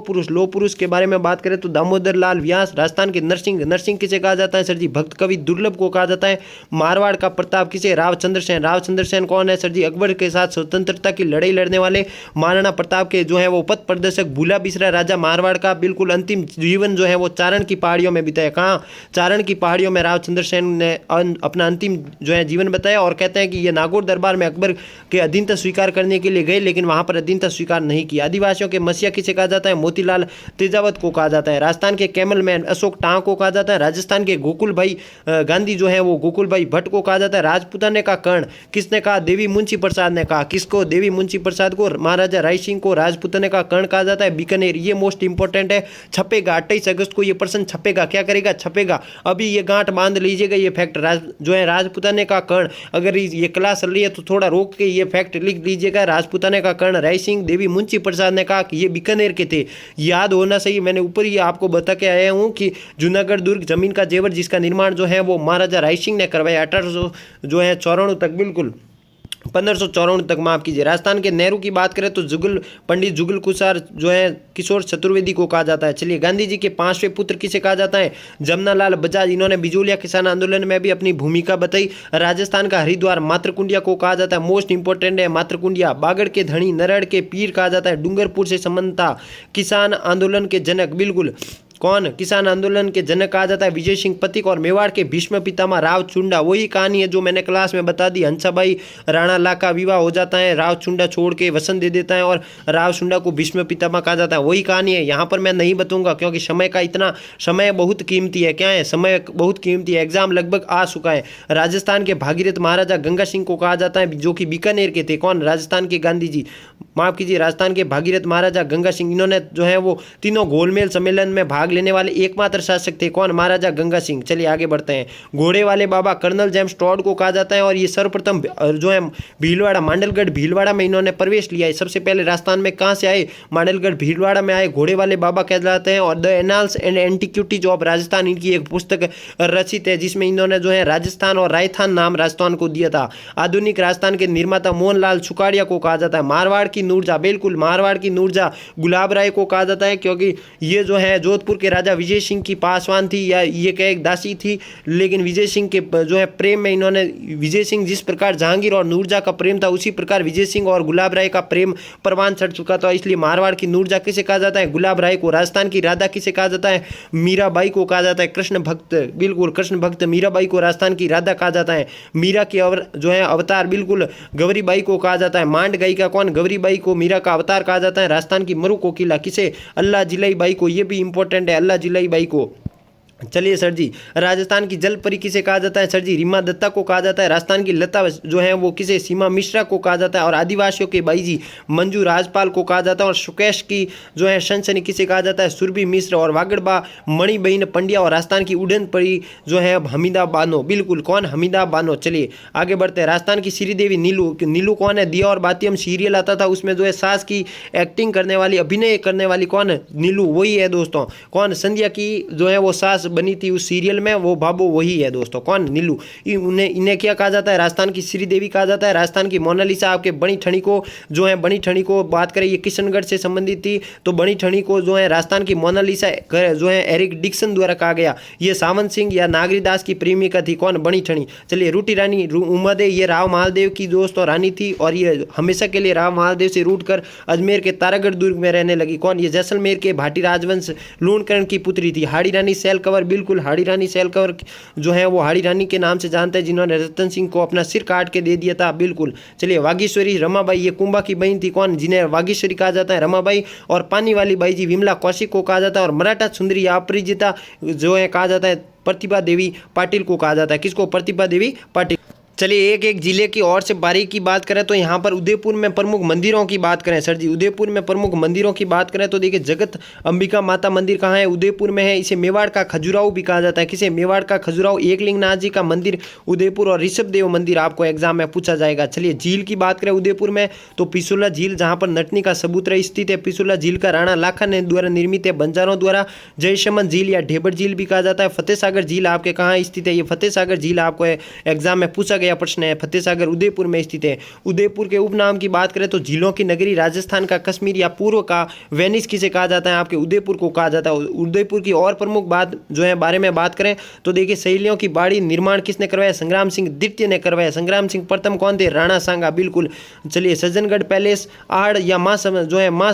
पुरुष के बारे में बात करें तो दामोदर लाल व्यास। राजस्थान के नरसिंह किसे कहा जाता है? सर जी भक्त कवि दुर्लभ को कहा जाता है। मारवाड़ का प्रताप किसे? रावचंद्र सेन कौन है? सर जी अकबर के साथ स्वतंत्रता की लड़ाई लड़ने वाले महाराणा प्रताप के जो है वो पथ प्रदर्शक भूला बिसरा राजा मारवाड़ का बिल्कुल अंतिम जीवन जो है वो चारण की पहाड़ियों में बिताया। कहाँ? चारण की पहाड़ियों में रावचंद्र सेन ने अपना अंतिम जो है जीवन बताया। और कहते हैं कि ये नागौर दरबार में अकबर के अधीनता स्वीकार करने के लिए गए, लेकिन वहां पर अधीनता स्वीकार नहीं किया। आदिवासियों के मसीहा किसे कहा जाता है? मोतीलाल तेजावत को कहा जाता है। राजस्थान के कैमल मैन अशोक टांग को कहा जाता है। राजस्थान के गोकुल भाई गांधी जो है वो गोकुल भाई भट्ट को कहा जाता है। राजपूताने का कर्ण किसने कहा? देवी मुंशी प्रसाद ने कहा। किसको? देवी मुंशी प्रसाद को। महाराजा राय सिंह को राजपूताने का कर्ण कहा जाता है। बीकानेर, ये मोस्ट इंपॉर्टेंट है, छपेगा 28 अगस्त को ये प्रश्न छपेगा। क्या करेगा? छपेगा। अभी ये गांठ बांध लीजिएगा, ये फैक्ट जो है राजपूताने का कर्ण। अगर ये क्लास चल रही है तो थोड़ा रोक के ये फैक्ट लिख लीजिएगा। राजपूताने का कर्ण राय सिंह, देवी मुंशी प्रसाद ने कहा कि ये बीकानेर के थे, याद होना चाहिए। मैंने ऊपर ही आपको बता के आया हूँ कि जूनागढ़ दुर्ग जमीन का जेवर, जिसका निर्माण जो है वो महाराजा राय सिंह ने करवाया 1894 तक, बिल्कुल 1594 तक, माफ कीजिए। राजस्थान के नेहरू की बात करें तो पंडित जुगल कुसार जो है किशोर चतुर्वेदी को कहा जाता है। चलिए गांधी जी के 5वें पुत्र किसे कहा जाता है? जमनालाल बजाज। इन्होंने बिजोलिया किसान आंदोलन में भी अपनी भूमिका बताई। राजस्थान का हरिद्वार मातृकुंडिया को कहा जाता है, मोस्ट इंपोर्टेंट है मातृकुंडिया। बागड़ के धनी, नरड़ के पीर कहा जाता है। डूंगरपुर से संबंध था। किसान आंदोलन के जनक, बिल्कुल कौन किसान आंदोलन के जनक कहा जाता है विजय सिंह पथिक, और मेवाड़ के भीष्म पितामह राव चुंडा। वही कहानी है जो मैंने क्लास में बता दी, हंसाबाई राणा ला का विवाह हो जाता है, राव चुंडा छोड़ के वसंत दे देता है और राव चुंडा को भीष्म पितामह कहा जाता है। वही कहानी है, यहाँ पर मैं नहीं बताऊंगा क्योंकि समय बहुत कीमती है। क्या है, समय बहुत कीमती है, एग्जाम लगभग आ चुका है। राजस्थान के भागीरथ महाराजा गंगा सिंह को कहा जाता है जो कि बीकानेर के थे। कौन, राजस्थान के गांधी जी, माफ कीजिए, राजस्थान के भागीरथ महाराजा गंगा सिंह। इन्होंने जो है वो तीनों गोलमेल सम्मेलन में भाग लेने वाले एकमात्र शासक थे। कौन, महाराजा गंगा सिंह। चलिए आगे बढ़ते हैं। घोड़े वाले बाबा कर्नल जेम्स टॉड को कहा जाता है और ये सर्वप्रथम जो है भीलवाड़ा, मांडलगढ़ भीलवाड़ा में इन्होंने प्रवेश लिया है। सबसे पहले राजस्थान में कहाँ से आए, मांडलगढ़ भीलवाड़ा में आए, घोड़े वाले बाबा कहलाते हैं। और the annals and antiquities of Rajasthan इनकी एक पुस्तक रचित है जिसमें इन्होंने जो है राजस्थान और राजस्थान नाम राजस्थान को दिया था। आधुनिक राजस्थान के निर्माता मोहनलाल सुखाड़िया को कहा जाता है। मारवाड़ की नूरजहां, बिल्कुल मारवाड़ की नूरजहां गुलाब राय को कहा जाता है क्योंकि ये जो है जोधपुर के राजा विजय सिंह की पासवान थी या ये क्या एक दासी थी, लेकिन विजय सिंह के जो है प्रेम में इन्होंने, विजय सिंह जिस प्रकार जहांगीर और नूरजहां का प्रेम था उसी प्रकार विजय सिंह और गुलाब राय का प्रेम परवान चढ़ चुका था, इसलिए मारवाड़ की नूरजहां किसे कहा जाता है, गुलाब राय को। राजस्थान की राधा किसे कहा जाता है, मीराबाई को कहा जाता है। कृष्ण भक्त, बिल्कुल कृष्ण भक्त मीराबाई को राजस्थान की राधा कहा जाता है। मीरा की जो है अवतार बिल्कुल गौरीबाई को कहा जाता है। मांड गाई का कौन, गौरीबाई को मीरा का अवतार कहा जाता है। राजस्थान की मरु कोकिला किसे, अल्लाह जिलाई बाई को, ये भी इंपॉर्टेंट है, अल्लाह जिलाई बाई को। चलिए सर जी, राजस्थान की जल परी किसे कहा जाता है, सर जी रीमा दत्ता को कहा जाता है। राजस्थान की लता जो है वो किसे, सीमा मिश्रा को कहा जाता है। और आदिवासियों के बाई जी मंजू राजपाल को कहा जाता है। और सुकेश की जो है सनसनी किसे कहा जाता है, सुरभि मिश्र। और वागड़बा मणिबेन पंड्या। और राजस्थान की उड़न परी जो है हमीदा बानो, बिल्कुल कौन, हमीदा बानो। चलिए आगे बढ़ते हैं। राजस्थान की श्रीदेवी नीलू, नीलू कौन है, दिया और बातियम सीरियल आता था उसमें जो है सास की एक्टिंग करने वाली, अभिनय करने वाली कौन, नीलू, वही है दोस्तों। कौन, संध्या की जो है वो सास बनी थी उस सीरियल में, वो बाबू वही है दोस्तों, कौन, नीलू। इन्हें क्या कहा जाता है, राजस्थान की श्रीदेवी कहा जाता है। राजस्थान की मोनालिसा आपके बनी ठणी को जो है, बनी ठणी को बात करें, ये किशनगढ़ से संबंधित थी, तो बनी ठणी को जो है राजस्थान की मोनालिसा जो है एरिक डिक्सन द्वारा कहा गया। ये सावंत सिंह या नागरीदास की प्रेमिका थी, कौन, बनी ठणी। चलिए रूटी रानी उमादे, ये राव महादेव की दोस्तों रानी थी और ये हमेशा के लिए राव महादेव से रूट कर अजमेर के तारागढ़ दुर्ग में रहने लगी। कौन, ये जैसलमेर के भाटी राजवंश लूणकरण की पुत्री थी। हाड़ी रानी सेल कवर, बिल्कुल हाड़ी रानी सेल कवर जो है वो हाड़ी रानी के नाम से जानते हैं जिन्होंने रतन सिंह को अपना सिर काट के दे दिया था, बिल्कुल। चलिए वागीश्वरी रमाबाई, ये कुंभा की बहन थी, कौन, जिन्हें वागीश्वरी कहा जाता है, रमाबाई। और पानी वाली बाई जी विमला कौशिक को कहा जाता है। और मराठा सुंदरी या अपराजिता जो है कहा जाता है प्रतिभा देवी पाटिल को कहा जाता है। किसको, प्रतिभा देवी पाटिल। चलिए एक एक जिले की और से बारीकी बात करें तो यहाँ पर उदयपुर में प्रमुख मंदिरों की बात करें। सर जी उदयपुर में प्रमुख मंदिरों की बात करें तो देखिए जगत अंबिका माता मंदिर कहाँ है, उदयपुर में है। इसे मेवाड़ का खजुराहो भी कहा जाता है। किसे, मेवाड़ का खजुराहो। एकलिंगनाथ जी का मंदिर उदयपुर। और ऋषभ देव मंदिर आपको एग्जाम में पूछा जाएगा। चलिए झील की बात करें उदयपुर में तो पिसोला झील, जहाँ पर नटनी का सबूतरा स्थित है। पिसोला झील का राणा लाखा ने द्वारा निर्मित है, बंजारों द्वारा। जयशमन झील या ढेबर झील भी कहा जाता है। फतेह सागर झील आपके कहाँ स्थित है, ये फतेह सागर झील आपको एग्जाम में पूछा गया प्रश्न है। फतेह सागर उदयपुर में स्थित है। उदयपुर के उपनाम की बात करें तो झीलों की नगरी, राजस्थान का कश्मीर या पूर्व का वेनिस किसे कहा जाता है, आपके उदयपुर को कहा जाता है। उदयपुर की और प्रमुख बात जो है बारे में बात करें तो देखिए सहेलियों की बाड़ी निर्माण किसने करवाया, संग्राम सिंह द्वितीय ने करवाया। संग्राम सिंह प्रथम कौन थे, राणा सांगा, बिल्कुल। चलिए सज्जनगढ़ पैलेस, आहड़ या माँ जो है माँ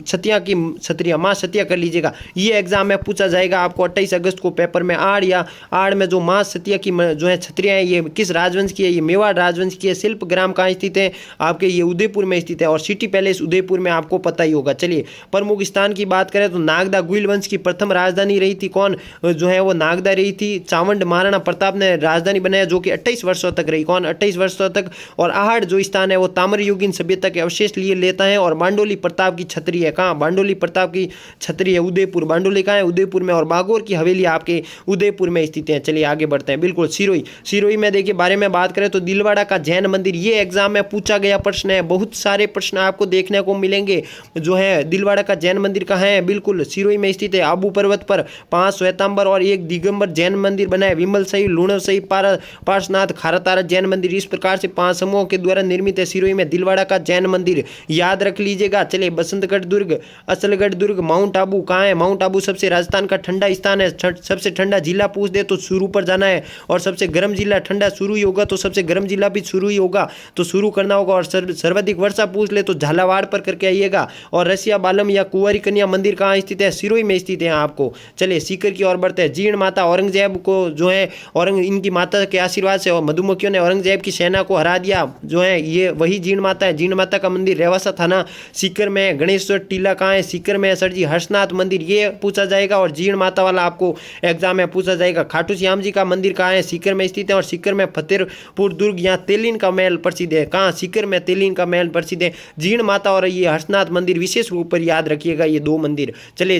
सतिया की छत्रिया, माँ सतिया कर लीजिएगा, ये एग्जाम में पूछा जाएगा आपको 28 अगस्त को पेपर में। आहड़ में जो माँ सतिया की जो है छत्रिया है, ये किस राजवंश की है, ये मेवाड़ राजवंश की है। शिल्प ग्राम कहाँ स्थित है, आपके ये उदयपुर में स्थित है। और सिटी पैलेस उदयपुर में आपको पता ही होगा। चलिए प्रमुख स्थान की बात करें तो नागदा गुइल वंश की प्रथम राजधानी रही थी, कौन, जो है वो नागदा रही थी। चावंड महाराणा प्रताप ने राजधानी बनाया जो कि 28 वर्षों तक रही, कौन, 28 वर्षों तक। और आहड़ जो स्थान है वो ताम्रयुगीन सभ्यता के अवशेष लिए लेता है। और बांडोली प्रताप की छतरी है, कहाँ, बांडोली प्रताप की छतरी है उदयपुर। बांडोली कहाँ है, उदयपुर में। और बागोर की हवेली आपके उदयपुर में स्थित है। चलिए आगे बढ़ते हैं। बिल्कुल सिरोही में देखिए बारे में बात करें तो दिलवाड़ा का जैन मंदिर, ये एग्जाम में पूछा गया प्रश्न है। बहुत सारे प्रश्न आपको देखने को मिलेंगे। जो है दिलवाड़ा का जैन मंदिर कहाँ है, बिल्कुल सिरोही में स्थित है। आबू पर्वत पर 5 श्वेतांबर और 1 दिगंबर जैन मंदिर बनाए। विमल सही, लूणव सही, पार्शनाथ, खारातारा जैन मंदिर, इस प्रकार से 5 समूहों के द्वारा निर्मित है सिरोही में दिलवाड़ा का जैन मंदिर, याद रख लीजिएगा। चलिए बसंतगढ़ दुर्ग, असलगढ़ दुर्ग, माउंट आबू कहाँ है, माउंट आबू सबसे राजस्थान का ठंडा स्थान है। सबसे ठंडा जिला पूछ दे तो शुरू पर जाना है। और सबसे गर्म जिला ठंडा शुरू ही होगा तो सबसे गर्म जिला भी शुरू ही होगा, तो शुरू करना होगा। और सर्वाधिक वर्षा पूछ ले तो झालावाड़ पर करके आइएगा। और रसिया बालम या कुंवारी कन्या मंदिर कहाँ स्थित है? सिरोही में स्थित है आपको। चलिए सीकर की ओर बढ़ते हैं। जीर्ण माता औरंगजेब को जो है इनकी माता के आशीर्वाद से और मधुमक्खियों ने औरंगजेब की सेना को हरा दिया, जो है ये वही जीर्ण माता है। जीर्ण माता का मंदिर रेवासा थाना सीकर में है। गणेश्वर टीला कहाँ है? सीकर में है सर जी। हर्षनाथ मंदिर ये पूछा जाएगा, और जीर्ण माता वाला आपको एग्जाम में पूछा जाएगा। खाटू श्याम जी का मंदिर कहाँ है? सीकर में स्थित है। और सीकर में फतेहपुर दुर्ग, यहाँ तेलिन का महल प्रसिद्ध है। कहाँ? सीकर में तेलिन का महल प्रसिद्ध है। जीर्ण माता और ये हर्षनाथ मंदिर विशेष रूप पर याद रखिएगा, ये दो मंदिर। चलिए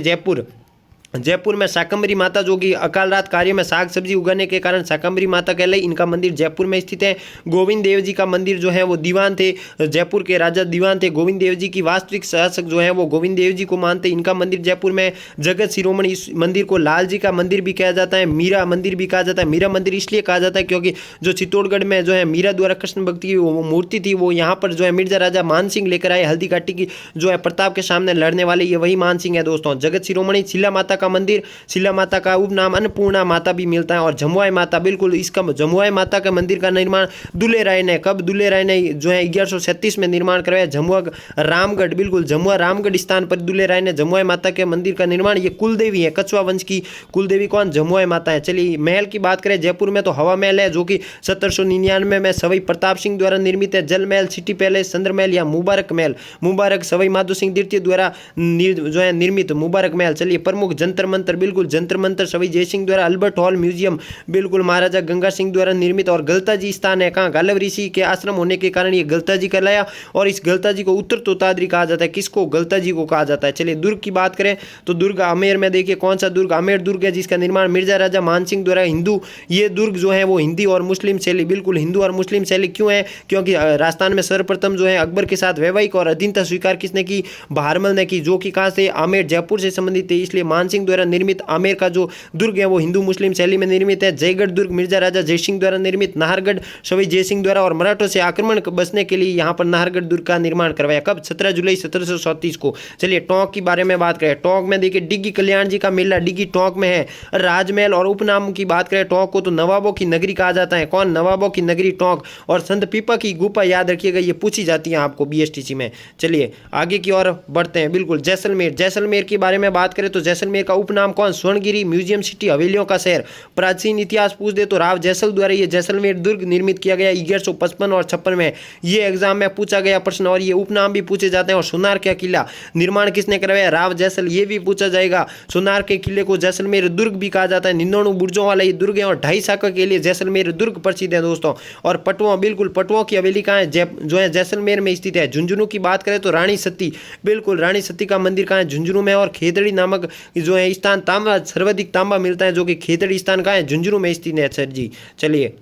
जयपुर में शाकंभरी माता, जो कि अकाल रात कार्य में साग सब्जी उगाने के कारण शाकंभरी माता कहलाई, इनका मंदिर जयपुर में स्थित है। गोविंद देव जी का मंदिर जो है वो दीवान थे, जयपुर के राजा दीवान थे। गोविंद देव जी की वास्तविक शासक जो है वो गोविंद देव जी को मानते, इनका मंदिर जयपुर में। जगत शिरोमणि, इस मंदिर को लाल जी का मंदिर भी कहा जाता है। मीरा मंदिर भी कहा जाता है। मीरा मंदिर इसलिए कहा जाता है क्योंकि जो चित्तौड़गढ़ में जो है मीरा द्वारा कृष्ण भक्ति की वो मूर्ति थी, वो यहाँ पर जो है मिर्जा राजा मान सिंह लेकर आए। हल्दी घाटी की जो है प्रताप के सामने लड़ने वाले, ये वही मान सिंह है दोस्तों। जगत शिरोमणि शिला माता का मंदिर, शिला माता का उपनाम अन्नपूर्णा माता भी मिलता है। और जमुआई माता, बिल्कुल इसका जमुआई माता का मंदिर का निर्माण दुल्हे राय ने, कब दुल्हे राय ने जो है 1136 में निर्माण करवाया। जमुआ रामगढ़, बिल्कुल जमुआ रामगढ़ स्थान पर दुल्हे राय ने जमुआई माता के मंदिर का निर्माण। ये कुलदेवी है, कछुआ वंश की कुलदेवी कौन? जमुआई माता है। चलिए महल की बात करें, जयपुर में तो हवा महल है, जो कि 1799 में सवाई प्रताप सिंह द्वारा निर्मित है। जल महल, सिटी पैलेस, चंद्र महल या मुबारक महल, मुबारक सवाई माधो सिंह द्वितीय द्वारा जो है निर्मित मुबारक महल। चलिए प्रमुख जंतर मंतर, बिल्कुल जंतर मंतर सवाई जय सिंह द्वारा। अल्बर्ट हॉल म्यूजियम, बिल्कुल महाराजा गंगा सिंह द्वारा निर्मित। और गलता जी स्थान है, कहाँ? गालव ऋषि के आश्रम होने के कारण ये गलता जी कहलाया। और इस गलता जी को उत्तर तोताद्री कहा जाता है। किसको? गलता जी को कहा जाता है। चलिए दुर्ग की बात करें तो दुर्ग आमेर में देखिए कौन सा दुर्ग? आमेर दुर्ग है, जिसका निर्माण मिर्जा राजा मान सिंह द्वारा। हिंदू ये दुर्ग जो है वो हिंदी और मुस्लिम शैली, बिल्कुल हिंदू और मुस्लिम शैली क्यों है? क्योंकि राजस्थान में सर्वप्रथम जो है अकबर के साथ वैवाहिक और अधीनता स्वीकार किसने की? बहारमल ने की, जो कि कहाँ से? आमेर, जयपुर से संबंधित है। इसलिए मान सिंह द्वारा निर्मित आमेर का जो दुर्ग है वो हिंदू मुस्लिम शैली में निर्मित है। जयगढ़ दुर्ग मिर्जा राजा जयसिंह द्वारा निर्मित। नाहरगढ़ सवाई जयसिंह द्वारा। और मराठों से आक्रमण बचने के लिए यहाँ पर नाहरगढ़ दुर्ग का निर्माण करवाया। कब? 17 जुलाई 1737 को। चलिए टोंक की बारे में बात करें। टोंक में देखिए डिग्गी कल्याण जी का मेला डिग्गी टोंक में है। राजमहल और उपनाम की बात करें, टोंक को तो नवाबों की नगरी कहा जाता है। कौन? नवाबों की नगरी टोंक। और संत पीपा की गुफा याद रखिएगा, ये पूछी जाती है आपको बीएसटीसी में। चलिए आगे की ओर बढ़ते हैं। बिल्कुल जैसलमेर, जैसलमेर की बारे में बात करें तो जैसलमेर का उपनाम कौन? स्वर्णगिरी, म्यूजियम सिटी, हवेलियों का शहर। प्राचीन इतिहास पूछ दे तो राव जैसल द्वारा ये जैसलमेर दुर्ग निर्मित किया गया 1155 और 56 में। ये एग्जाम में पूछा गया प्रश्न, और ये उपनाम भी पूछे जाते हैं। और सोनार का किला निर्माण किसने करवाया? राव जैसल, ये भी पूछा जाएगा। सोनार के किले को जैसलमेर दुर्ग भी कहा जाता है। 99 बुर्जों वाला ये दुर्ग है, और 2.5 शाखा के लिए जैसलमेर दुर्ग प्रसिद्ध है दोस्तों। और पटवा, बिल्कुल पटवा की हवेली कहाँ है? जो है जैसलमेर में स्थित है। झुंझुनू की बात करें तो रानी सती, बिल्कुल रानी सती का मंदिर कहाँ है? झुंझुनू में। और खेतड़ी नामक जो है स्थान, तांबा, सर्वाधिक तांबा मिलता है, जो कि खेतड़ी स्थान कहाँ है? झुंझुनू में स्थित है सर जी। चलिए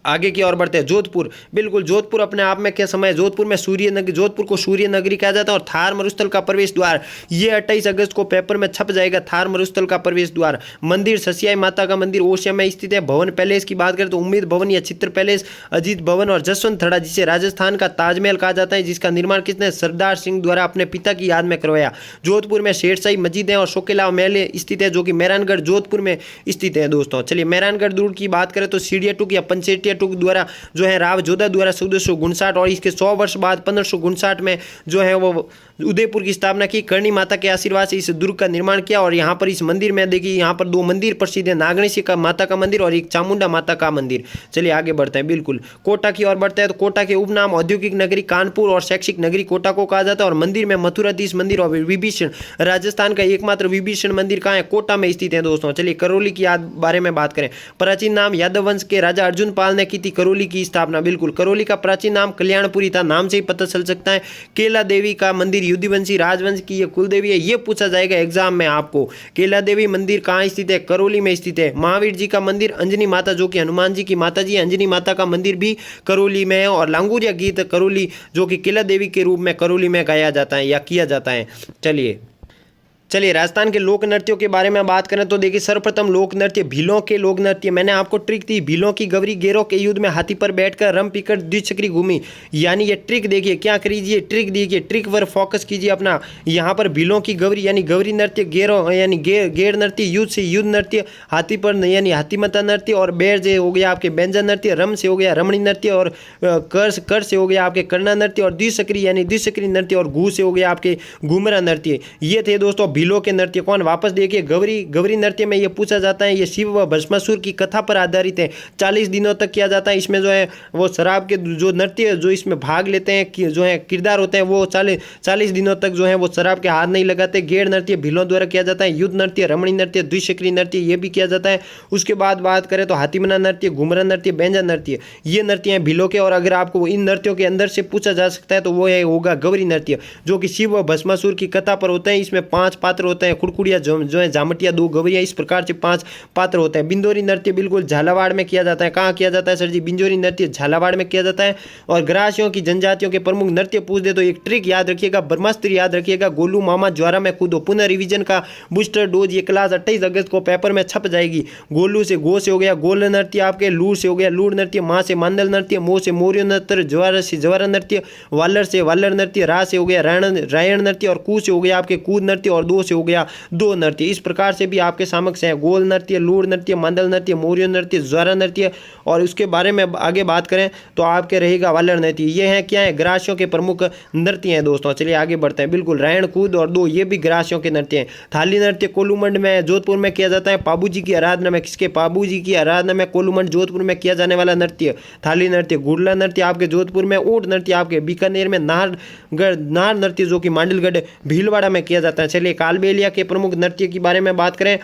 आगे की ओर बढ़ते हैं। जोधपुर, बिल्कुल जोधपुर अपने आप में क्या समय? जोधपुर में सूर्य नगरी, जोधपुर को सूर्य नगरी कहा जाता है। और थार मरुस्थल का प्रवेश द्वार, ये 28 अगस्त को पेपर में छप जाएगा। थार मरुस्थल का प्रवेश द्वार। मंदिर ससियाई माता का मंदिर ओसिया में स्थित है। भवन पैलेस की बात करें तो उम्मीद भवन या चित्र पैलेस, अजीत भवन और जसवंत थड़ा, जिसे राजस्थान का ताजमहल कहा जाता है, जिसका निर्माण किसने? सरदार सिंह द्वारा अपने पिता की याद में करवाया। जोधपुर में शेरशाही मस्जिद है और शोकेला महल स्थित है, जो कि मेहरानगढ़ जोधपुर में स्थित है दोस्तों। चलिए मेहरानगढ़ दुर्ग की बात करें तो सीढ़िया टुक या पंचेटिया टुक द्वारा जो है राव जोधा द्वारा 1459 और इसके 100 वर्ष बाद 1559 में जो है वो उदयपुर की स्थापना की। करणी माता के आशीर्वाद से इस दुर्ग का निर्माण किया। और यहाँ पर इस मंदिर में देखिए यहाँ पर 2 मंदिर प्रसिद्ध है, नागणेशी का माता का मंदिर और एक चामुंडा माता का मंदिर। चलिए आगे बढ़ते हैं। बिल्कुल कोटा की ओर बढ़ते हैं तो कोटा के उपनाम औद्योगिक नगरी कानपुर और शैक्षिक नगरी कोटा को कहा जाता है। और मंदिर में मथुराधीश मंदिर और विभीषण, राजस्थान का एकमात्र विभीषण मंदिर कहाँ है? कोटा में स्थित है दोस्तों। चलिए करौली की बारे में बात करें। प्राचीन नाम यादव वंश के राजा अर्जुन पाल ने की थी करौली की स्थापना। बिल्कुल करौली का प्राचीन नाम कल्याणपुरी था, नाम से ही पता चल सकता है। केला देवी का मंदिर युधिवंशी राजवंश की ये कुलदेवी है, ये पूछा जाएगा एग्जाम में आपको। केला देवी मंदिर कहाँ स्थित है? करौली में स्थित है। महावीर जी का मंदिर, अंजनी माता जो कि हनुमान जी की माता जी है, अंजनी माता का मंदिर भी करौली में है। और लांगुरिया गीत करौली जो कि केला देवी के रूप में करौली में गाया जाता है या किया जाता है। चलिए चलिए राजस्थान के लोक नृत्यों के बारे में बात करें तो देखिए सर्वप्रथम लोक नृत्य भीलों के लोक नृत्य। मैंने आपको ट्रिक दी, भीलों की गवरी गेरों के युद्ध में हाथी पर बैठकर रम पीकर द्विचक्री घूमी, यानी ये ट्रिक देखिए क्या करिए, ट्रिक देखिए, ट्रिक पर फोकस कीजिए अपना। यहाँ पर भीलों की गवरी यानी गवरी नृत्य, गेरों यानी गेर नृत्य, युद्ध से युद्ध नृत्य, हाथी पर यानी हाथीमता नृत्य, और बैर से हो गया आपके व्यंजन नृत्य, रम से हो गया रमणी नृत्य, और कर से हो गया आपके कर्णा नृत्य, और द्विचक्री यानी द्विचक्री नृत्य, और घू से हो गया आपके घूमरा नृत्य। ये थे दोस्तों भीलों के नृत्य। कौन वापस देखिए गवरी नृत्य में ये पूछा जाता है, ये शिव व भस्मासुर की कथा पर आधारित है। 40 दिनों तक किया जाता है। इसमें जो है वो शराब के जो नृत्य जो इसमें भाग लेते हैं जो है किरदार होते हैं वो 40 दिनों तक जो है वो शराब के हाथ नहीं लगाते। गेर नृत्य भीलों द्वारा किया जाता है। युद्ध नृत्य, रमणी नृत्य, द्विचक्री नृत्य ये भी किया जाता है। उसके बाद बात करें तो हाथीमना नृत्य, घुमरा नृत्य, व्यंजन नृत्य, ये नृत्य हैं भीलों के। और अगर आपको इन नृत्यों के अंदर से पूछा जा सकता है तो वो है होगा गवरी नृत्य, जो कि शिव व भस्मासुर की कथा पर होते हैं। इसमें 5 पात्र होते हैं, खुड़खुड़िया जो है, जामटिया, 2 गवरिया, इस प्रकार से 5 पात्र होते हैं। बिंदोरी नृत्य बिल्कुल झालावाड़ में किया जाता है। कहाँ किया जाता है सर जी? बिंदोरी नृत्य झालावाड़ में किया जाता है। और ग्रासियों की जनजातियों के प्रमुख नृत्य पूछ दे तो एक ट्रिक याद रखिएगा, ब्रह्मास्त्र याद रखिएगा, गोलू मामा ज्वारा में कूदो। पुनः रिवीजन का बूस्टर डोज ये क्लास 28 अगस्त को पेपर में छप जाएगी। गोलू से गो से हो गया गोल नृत्य आपके, लूर से हो गया लूर नृत्य, माँ से मांदल नृत्य, मोह से मोरियो नृत्य, ज्वार से ज्वारा नृत्य, वालर से वालर नृत्य, रा से हो गया रायण नृत्य, और कू से हो गया आपके कूद नृत्य, और दो से हो गया दो नृत्य। इस प्रकार से भी आपके समक्ष है गोल नृत्य, लूर नृत्य, मांदल नृत्य, मोरियो नृत्य, ज्वारा नृत्य। और उसके बारे में आगे बात करें तो आपके रहेगा वालर नृत्य। ये है क्या है? ग्रासियों के प्रमुख नृत्य हैं दोस्तों। चलिए आगे बढ़ते हैं। बिल्कुल रायण, कूद और दो ये भी ग्रासियों के नृत्य हैं। थाली नृत्य कोलूमंड में जोधपुर में किया जाता है। पाबूजी की आराधना में, किसके? पाबूजी की आराधना में कोलूमंड जोधपुर में किया जाने वाला नृत्य थाली नृत्य। गुड़ला नृत्य आपके जोधपुर में, ऊंट नृत्य आपके बीकानेर में, नाहर नृत्य जो कि मांडलगढ़ भीलवाड़ा में किया जाता है। चलिए कालबेलिया के प्रमुख नृत्य के बारे में बात करें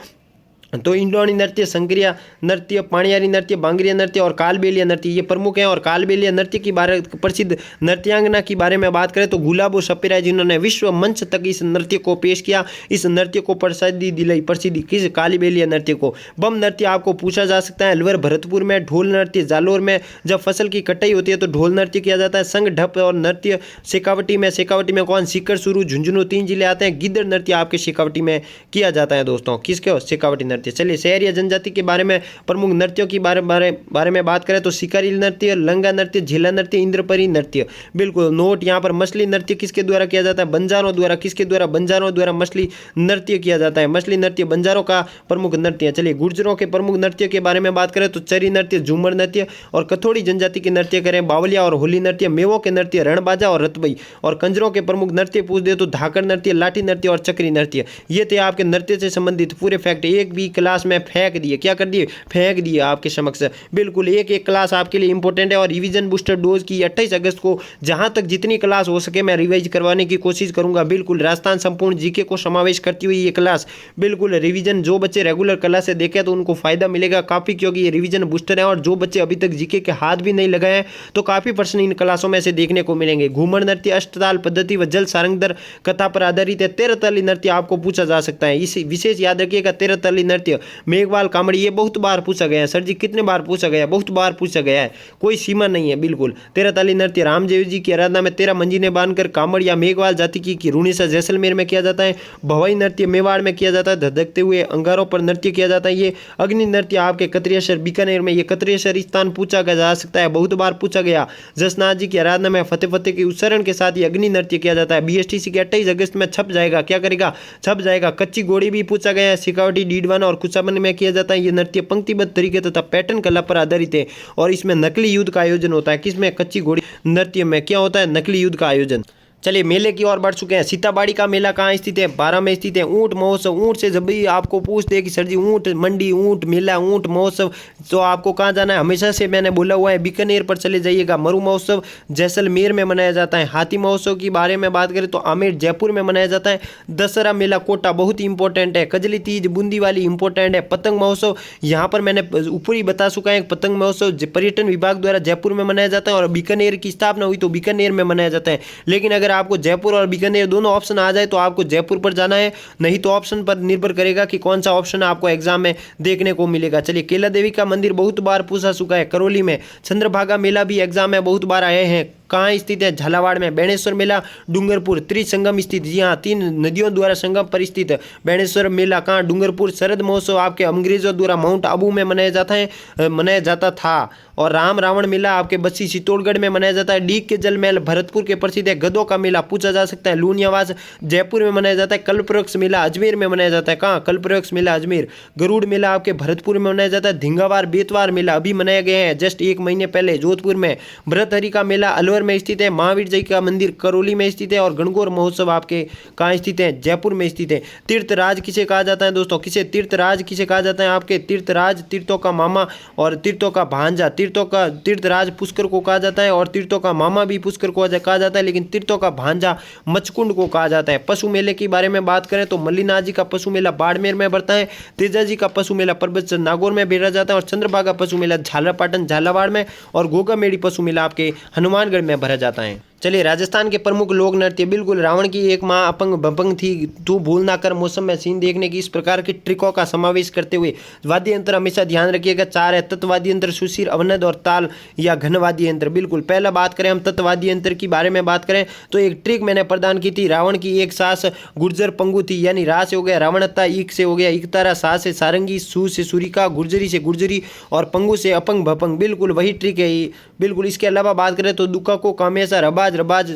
तो इंडोनी नृत्य, संक्रिया नृत्य, पाणियारी नृत्य, बांगरिया नृत्य और कालबेलिया नृत्य ये प्रमुख हैं। और कालबेलिया नृत्य की बारे प्रसिद्ध नृत्यांगना की बारे में बात करें तो गुलाबो सपेरा, जिन्होंने विश्व मंच तक इस नृत्य को पेश किया, इस नृत्य को प्रसिद्धि दिलाई। प्रसिद्धि किस? कालबेलिया नृत्य को। बम नृत्य आपको पूछा जा सकता है। अलवर भरतपुर में। ढोल नृत्य जालोर में, जब फसल की कटाई होती है तो ढोल नृत्य किया जाता है। संग ढप और नृत्य शेखावटी में। शेखावटी में कौन? सीकर, सुरू, झुंझुनू 3 जिले आते हैं। गिद्दड़ नृत्य आपके शेखावटी में किया जाता है दोस्तों। किसके? शेखावटी नृत्य। चलिए शहरी जनजाति के बारे में प्रमुख नृत्यों की बारे में बात करें तो शिकारी नृत्य, लंगा नृत्य, झीला नृत्य, इंद्रपरी नृत्य। बिल्कुल नोट यहाँ पर मछली नृत्य किसके द्वारा किया जाता है? बंजारों द्वारा। किसके द्वारा? बंजारों द्वारा मछली नृत्य किया जाता है। मछली नृत्य बंजारों का प्रमुख नृत्य है। चलिए गुर्जरों के प्रमुख नृत्य के बारे में बात करें तो चरी नृत्य, झूमर नृत्य, और कथोड़ी जनजाति के नृत्य करें बावलिया और होली नृत्य, मेवों के नृत्य रणबाजा और रतबई। और कंजरों के प्रमुख नृत्य पूछ दे तो धाकड़ नृत्य, लाठी नृत्य और चक्री नृत्य। ये थे आपके नृत्य से संबंधित पूरे फैक्ट। एक भी क्लास में फेंक दिए। क्या कर दिए? फेंक दिए आपके समक्ष। बिल्कुल एक क्लास आपके लिए इंपॉर्टेंट है। और रिवीजन बूस्टर डोज की 28 अगस्त को जहां तक जितनी क्लास हो सके मैं रिवाइज करवाने की कोशिश करूंगा। बिल्कुल राजस्थान संपूर्ण जीके को समावेश करती हुई ये क्लास बिल्कुल रिवीजन, जो बच्चे रेगुलर क्लास से देखे तो उनको फायदा मिलेगा काफी, क्योंकि ये रिवीजन बूस्टर है। और जो बच्चे अभी तक जीके के हाथ भी नहीं लगाए हैं तो काफी प्रश्न इन क्लासों में से देखने को मिलेंगे। घूमर नृत्य अष्टताल पद्धति व जल सारंगधर कथा पर आधारित है। 13 ताली नृत्य आपको पूछा जा सकता है। इसे विशेष याद रखिएगा। 13 ताली नृत्य, मेघवाल कामड़ी, ये बहुत बार पूछा गया है। सर जी कितने बार पूछा गया? बहुत बार पूछा गया है, कोई सीमा नहीं है। बिल्कुल 13 ताली नृत्य रामदेव जी की आराधना में 13 मंजीने बांधकर कामड़ या मेघवाल जाति की रूणीसा जैसलमेर में किया जाता है। भवाई नृत्य मेवाड़ में किया जाता है। धधकते हुए अंगारों पर नृत्य किया जाता है। ये अग्नि नृत्य आपके कत्रियसर बीकानेर में, ये कत्रियसर स्थान पूछा जा सकता है, बहुत बार पूछा गया। जसनाथ जी की आराधना में फतेह के उच्चारण के साथ ये अग्नि नृत्य किया जाता है। बीएसटीसी के 28 अगस्त में छप जाएगा। क्या करेगा? छप जाएगा। कच्ची घोड़ी भी पूछा गया है। शेखावटी, डीडवाना और कुचामन में किया जाता है। ये नृत्य पंक्तिबद्ध तरीके तथा पैटर्न कला पर आधारित है। और इसमें नकली युद्ध का आयोजन होता है। किसमें? कच्ची घोड़ी नृत्य में क्या होता है? नकली युद्ध का आयोजन। चलिए मेले की ओर बढ़ चुके हैं। सीताबाड़ी का मेला कहाँ स्थित है? 12 में स्थित है। ऊंट महोत्सव, ऊंट से जब भी आपको पूछते हैं कि सर जी ऊंट मंडी, ऊंट मेला, ऊंट महोत्सव, तो आपको कहाँ जाना है? हमेशा से मैंने बोला हुआ है बीकानेर पर चले जाइएगा। मरु महोत्सव जैसलमेर में मनाया जाता है। हाथी महोत्सव की बारे में बात करें तो आमेर जयपुर में मनाया जाता है। दशहरा मेला कोटा बहुत ही इंपॉर्टेंट है। कजली तीज बूंदी वाली इंपॉर्टेंट है। पतंग महोत्सव यहाँ पर मैंने ऊपर ही बता चुका है। पतंग महोत्सव पर्यटन विभाग द्वारा जयपुर में मनाया जाता है। और बीकानेर की स्थापना हुई तो बीकानेर में मनाया जाता है। लेकिन अगर आपको जयपुर और बीकानेर दोनों ऑप्शन आ जाए तो आपको जयपुर पर जाना है, नहीं तो ऑप्शन पर निर्भर करेगा कि कौन सा ऑप्शन आपको एग्जाम में देखने को मिलेगा। चलिए केला देवी का मंदिर बहुत बार पूछा चुका है। करौली में चंद्रभागा मेला भी एग्जाम में बहुत बार आए हैं। कहाँ स्थित है? झालावाड़ में। बेणेश्वर मेला डूंगरपुर त्रिसंगम स्थित, जी हाँ, 3 नदियों द्वारा संगम पर स्थित बेणेश्वर मेला कहाँ? डूंगरपुर। शरद महोत्सव आपके अंग्रेजों द्वारा माउंट आबू में मनाया जाता था। और राम रावण मेला आपके बस्सी चित्तौड़गढ़ में मनाया जाता है। डीग के जल महल भरतपुर के प्रसिद्ध है। गधों का मेला पूछा जा सकता है, लूनियावास जयपुर में मनाया जाता है। कल्पवृक्ष मेला अजमेर में मनाया जाता है। कहाँ? कल्पवृक्ष मेला अजमेर। गरुड़ मेला आपके भरतपुर में मनाया जाता है। धिंगावार बेतवार मेला अभी मनाया गया है, जस्ट 1 महीने पहले जोधपुर में। भरतहरि का मेला अलवर में स्थित है। महावीर जी का मंदिर करौली में स्थित है। और गणगौर महोत्सव आपके कहाँ स्थित है? जयपुर में स्थित है। तीर्थराज किसे कहा जाता है दोस्तों? किसे तीर्थराज किसे कहा जाता है? आपके तीर्थराज तीर्थों का मामा और तीर्थों का भांजा। तीर्थराज पुष्कर को कहा जाता है और तीर्थों का मामा भी पुष्कर को कहा जाता है, लेकिन तीर्थों का भांजा मचकुंड को कहा जाता है। पशु मेले के बारे में बात करें तो मल्लीनाथ जी का पशु मेला बाड़मेर में बढ़ता है। तेजा जी का पशु मेला पर्वत नागौर में भेजा जाता है। और चंद्रभागा पशु मेला झालापाटन झालावाड़ में। और गोगामेड़ी पशु मेला आपके हनुमानगढ़ में भरा जाता है। चलिए, राजस्थान के प्रमुख लोक नृत्य। बिल्कुल, रावण की एक माँ अपंग भपंग थी, तू भूल ना कर मौसम में सीन देखने की, इस प्रकार की ट्रिकों का समावेश करते हुए वाद्य यंत्र हमेशा ध्यान रखिएगा। 4 है तत्वाद्य यंत्र, सुशिर, अवनद और ताल या घनवाद्य यंत्र। बिल्कुल, पहला बात करें हम तत्वाद्य यंत्र की बारे में बात करें तो एक ट्रिक मैंने प्रदान की थी। रावण की एक सास गुर्जर पंगु थी, यानी रा से हो गया रावणत्ता, ईक से हो गया इकतारा, सा से सारंगी, सू से सुरिका, गुर्जरी से गुर्जरी और पंगु से अपंग भपंग। बिल्कुल वही ट्रिक है ये। बिल्कुल, इसके अलावा बात करें तो दुक्का को कामेसा, रबाज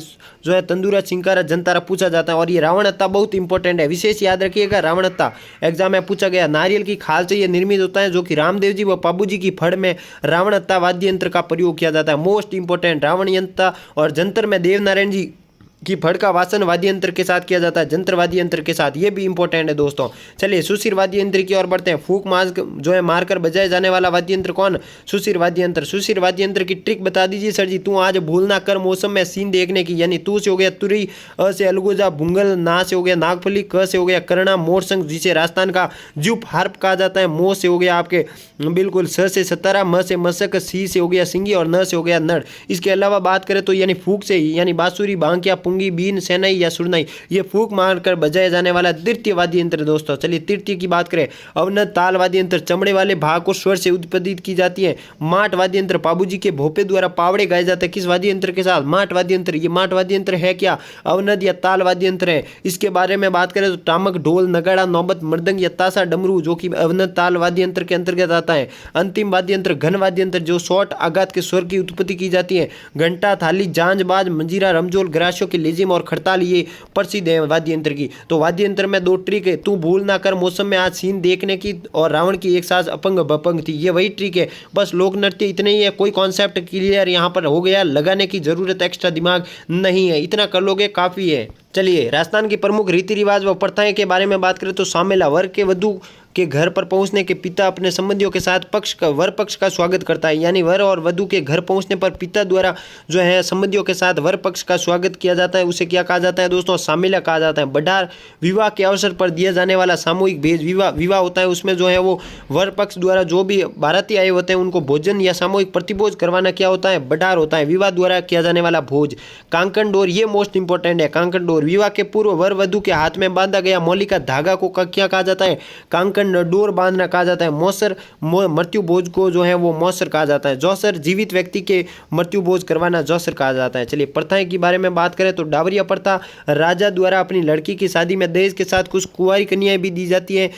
जो है तंदूरा, चिंकारा, जनतारा पूछा जाता है। और ये रावणत्ता बहुत इंपॉर्टेंट है, विशेष याद रखिएगा। रावणत्ता एग्जाम में पूछा गया। नारियल की खाल से ये निर्मित होता है, जो कि रामदेव जी व पाबू जी की फड़ में रावणत्ता वाद्य यंत्र का प्रयोग किया जाता है। मोस्ट इंपॉर्टेंट, रावण यंत्र और जंतर में देवनारायण जी की फड़ का वासन वाद्य यंत्र के साथ किया जाता है, जंत्र वाद्य यंत्र के साथ। ये भी इंपॉर्टेंट है दोस्तों। चलिए, सुशिर वाद्य यंत्र की ओर बढ़ते हैं। फूक जो है मारकर बजाए जाने वाला वाद्य यंत्र कौन? सुशिर वाद्य यंत्र। सुशिर वाद्य यंत्र की ट्रिक बता दीजिए सर जी। तू आज भूल ना कर मौसम में सीन देखने की, यानी तू से हो गया तुरई, अ से अलगुजा भुंगल, ना से हो गया नागफली, क से हो गया करना, मोरसंग जिसे राजस्थान का जुप हार्प कहा जाता है, मो से हो गया आपके बिल्कुल स से सतारा, म से मसक, सी से हो गया सिंगी और न से हो गया नड़। इसके अलावा बात करें तो यानी फूक से यानी बांसुरी, बांकिया, पुंगी, बीन, सेनाई या सुरनाई, ये फूक मारकर बजाया जाने वाला तृतीय वाद्य यंत्र दोस्तों। चलिए, तृतीय की बात करें। अवनद ताल वाद्य यंत्र चमड़े वाले भाग को स्वर से उत्पादित की जाती है। माट वाद्य यंत्र पाबूजी के भोपे द्वारा पावड़े गाए जाते हैं, किस वाद्य यंत्र के साथ? माट वाद्य यंत्र। ये माट वाद्य यंत्र है क्या? अवनद या ताल वाद्य यंत्र है। इसके बारे में बात करें तो टामक, ढोल, नगाड़ा, नौबत, मृदंग या ताशा, डमरू, जो कि अवनद ताल वाद्य यंत्र के अंतर्गत आता है। अंतिम वाद्य यंत्र घन वाद्य यंत्र, जो शॉर्ट आघात के स्वर की उत्पत्ति की जाती है। घंटा, थाली, जांजबाज, मंजीरा, रमजोल, ग्रासियों की लेजिम और खड़ताल ये प्रसिद्ध है वाद्य यंत्र की। तो वाद्य यंत्र में 2 ट्रिक है। तू भूल ना कर मौसम में आज सीन देखने की, और रावण की एक सास अपंग भपंग थी, ये वही ट्रिक है। बस लोक नृत्य इतने ही है। कोई कॉन्सेप्ट क्लियर यहाँ पर हो गया, लगाने की जरूरत एक्स्ट्रा दिमाग नहीं है, इतना कर लोगे काफी है। चलिए, राजस्थान की प्रमुख रीति रिवाज व प्रथाएं के बारे में बात करें तो शामिल है। वर के वधू के घर पर पहुंचने के पिता अपने संबंधियों के साथ वर पक्ष का स्वागत करता है, यानी वर और वधू के घर पहुंचने पर पिता द्वारा जो है संबंधियों के साथ वर पक्ष का स्वागत किया जाता है, उसे क्या कहा जाता है दोस्तों? शामिला कहा जाता है। बढ़ार विवाह के अवसर पर दिया जाने वाला सामूहिक भेज विवाह होता है, उसमें जो है वो वर पक्ष द्वारा जो भी भारतीय आए होते हैं उनको भोजन या सामूहिक प्रतिभोज करवाना क्या होता है? बढ़ार होता है, विवाह द्वारा किया जाने वाला भोज। कांकन डोर, ये मोस्ट इंपॉर्टेंट है। कांकन डोर विवाह के पूर्व वर वधू के हाथ में बांधा गया मौलिका धागा को क्या कहा जाता है? कांकन डोर बांधना कहा जाता है। मौसर, मृत्यु भोज को जो है वो मौसर कहा जाता है। जौसर, जीवित व्यक्ति के मृत्यु भोज करवाना जौसर कहा जाता है। चलिए, प्रथाएं के बारे में बात करें तो डावरिया प्रथा, राजा द्वारा अपनी लड़की की शादी में दहेज के साथ कुछ कुंवारी कन्याएं भी दी जाती है।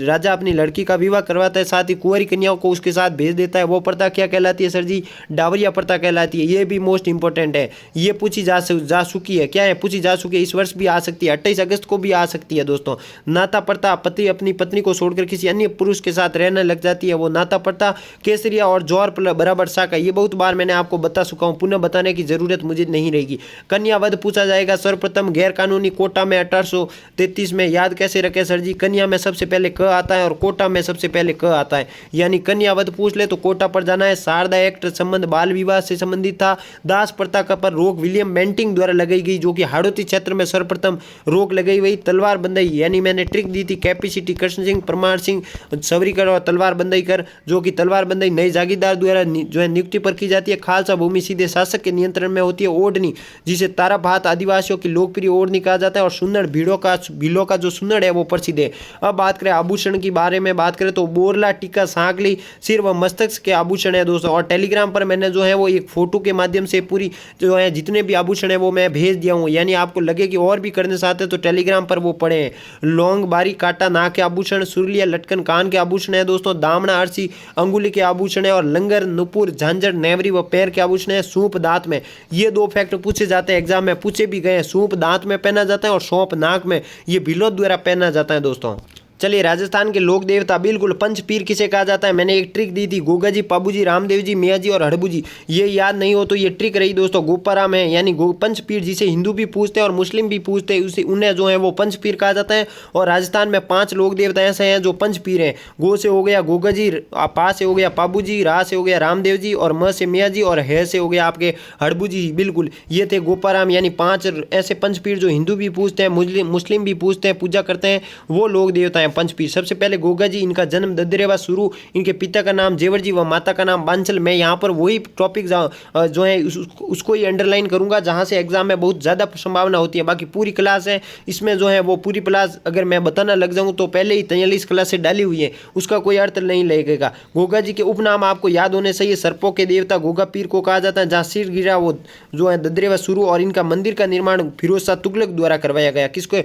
राजा अपनी लड़की का विवाह करवाता है, साथ ही कुंवारी कन्याओं को उसके साथ भेज देता है। वो प्रथा क्या कहलाती है सर जी? डावरिया प्रथा कहलाती है। ये भी मोस्ट इंपॉर्टेंट है, ये पूछी जा चुकी है। क्या है? पूछी जा चुकी है, इस वर्ष भी आ सकती है, 28 अगस्त को भी आ सकती है दोस्तों। नाता प्रथा, पति अपनी पत्नी को छोड़कर किसी अन्य पुरुष के साथ रहने लग जाती है, वो नाता प्रथा। केसरिया और जौहर बराबर शाखा, ये बहुत बार मैंने आपको बता चुका हूं, पुनः बताने की जरूरत मुझे नहीं रहेगी। कन्यावध पूछा जाएगा। सर्वप्रथम गैर कानूनी कोटा में 1833 में, याद कैसे रखे सर जी? कन्या में सबसे पहले क आता है और कोटा में सबसे पहले क आता है, यानी कन्यावध पूछ ले तो कोटा पर जाना है। शारदा एक्ट संबंध बाल विवाह से संबंधित था। दास प्रथा का पर रोक विलियम बेंटिंग द्वारा लगाई गई, जो कि हाड़ौती क्षेत्र में सर्वप्रथम रोक लगाई गई। तलवार बंदाई, यानी मैंने ट्रिक दी थी, कैपेसिटी कृष्ण सिंह परमार सिंह सवरीकर और तलवार बंदईकर, जो कि तलवार बंदई नए जागीरदार द्वारा जो है नियुक्ति पर की जाती है। खालसा भूमि सीधे शासक के नियंत्रण में होती है। ओढ़नी, जिसे ताराभात आदिवासियों की लोकप्रिय ओढ़नी कहा जाता है। और सुन्नड़, भीलों का जो सुन्नड़ है वो प्रसिद्ध है। अब बात करें आभूषण की बारे में बात करें तो बोरला, टीका, सांकली, सिर व मस्तक के आभूषण है दोस्तों। और टेलीग्राम पर मैंने जो है वो एक फोटो के माध्यम से पूरी जो है जितने भी आभूषण है वो मैं भेज दिया हूँ, यानी आपको लगे कि और भी करने चाहते हैं तो टेलीग्राम पर वो पड़े हैं। लौंग, बारी, काटा, नाक के आभूषण, सुरलिया, लटकन, कान के आभूषण है दोस्तों। दामना, अरसी, अंगुली के आभूषण है। और लंगर, नुपुर, झांझर, नेवरी व पैर के आभूषण है। सूप दांत में, ये 2 फैक्ट पूछे जाते हैं एग्जाम में, पूछे भी गए। सूप दांत में पहना जाता है और सौंप नाक में, ये भीलों द्वारा पहना जाता है दोस्तों। चलिए, राजस्थान के लोक देवता बिल्कुल पंच पीर किसे कहा जाता है, मैंने एक ट्रिक दी थी। गोगा जी, पाबू जी, रामदेव जी, मियाँ जी और हड़बू जी, ये याद नहीं हो तो ये ट्रिक रही दोस्तों। गोपाराम है, यानी पंच पीर, जिसे हिंदू भी पूछते हैं और मुस्लिम भी पूछते हैं, उसे उन्हें जो है वो पंच पीर कहा जाता है। और राजस्थान में 5 लोक देवता ऐसे हैं जो पंच पीर हैं। गो से हो गया गोगा जी, पा से हो गया पाबू जी, रा से हो गया रामदेव जी, और म से मियाँ जी, और है से हो गया आपके हड़बू जी। बिल्कुल, ये थे गोपाराम, यानी 5 ऐसे पंच पीर जो हिंदू भी पूछते हैं, मुस्लिम भी पूछते हैं, पूजा करते हैं, वो लोक देवता हैं पंच पीर। सबसे पहले गोगा जी, इनका जन्म ददरेवा शुरू, इनके पिता का नाम जेवर जी व माता का नाम बांचल। मैं यहाँ पर वही टॉपिक जो है उसको ही अंडरलाइन करूंगा जहाँ से एग्जाम में बहुत ज़्यादा संभावना होती है। बाकी पूरी क्लास है, इसमें जो है वो पूरी क्लास अगर मैं बताना लग जाऊँ तो पहले ही 43 क्लास से डाली हुई है, उसका कोई अर्थ नहीं लगेगा। गोगा जी के उपनाम आपको याद होने चाहिए। सर्पों के देवता गोगा पीर को कहा जाता है। जहाँ सिर गिरा वो जो है ददरेवा शुरू। और इनका मंदिर का निर्माण फिरोज शाह तुगलक द्वारा करवाया गया। किसको?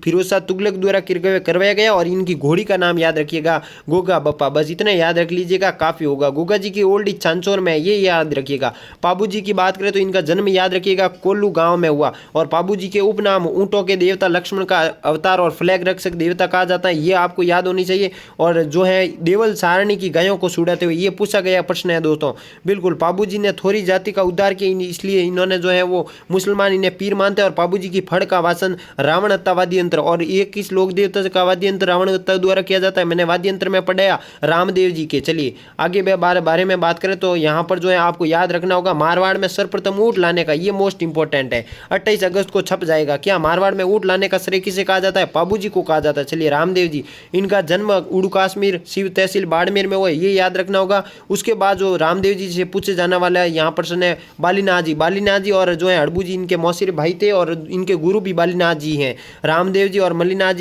फिरोज शाह तुगलक द्वारा करवाया गया। और इनकी घोड़ी का नाम याद रखिएगा, गोगा बप्पा। बस इतना याद रख लीजिएगा, काफी होगा। गोगा जी की ओल्ड एज छांचोर में, ये याद रखिएगा। पाबू जी की बात करें तो इनका जन्म याद रखिएगा, कोल्लू गांव में हुआ। और पाबू जी के उपनाम ऊंटों के देवता, लक्ष्मण का अवतार और फ्लैग रक्षक देवता कहा जाता है, ये आपको याद होनी चाहिए। और जो है देवल सारणी की गायों को छुड़ाते हुए, ये पूछा गया प्रश्न है दोस्तों। बिल्कुल, पाबू जी ने थोड़ी जाति का उद्धार किया, इसलिए इन्होंने जो है वो मुसलमान इन्हें पीर मानते हैं। और पाबू जी की फड़ का वासन रावण हत्या वाद्य यंत्र, और ये किस लोक देवता का वाद्य यंत्र रावण हत्या द्वारा किया जाता है, मैंने वाद्य यंत्र में पढ़ाया रामदेव जी के। चलिए आगे बारे में बात करें तो यहाँ पर जो है आपको याद रखना होगा, मारवाड़ में सर्वप्रथम ऊँट लाने का, ये मोस्ट इंपॉर्टेंट है। 28 अगस्त को छप जाएगा। क्या मारवाड़ में ऊँट लाने का श्रेय किसे कहा जाता है? पाबू जी को कहा जाता है। चलिए, रामदेव जी, इनका जन्म उड़ू कश्मीर शिव तहसील बाड़मेर में हुआ, ये याद रखना होगा। उसके बाद जो रामदेव जी से पूछे जाने वाला है यहाँ प्रश्न है बालीनाथ जी और जो है हड़बू जी, इनके मौसिर भाई थे और इनके गुरु भी बालीनाथ जी हैं। रामदेव जी और मल्लीनाथ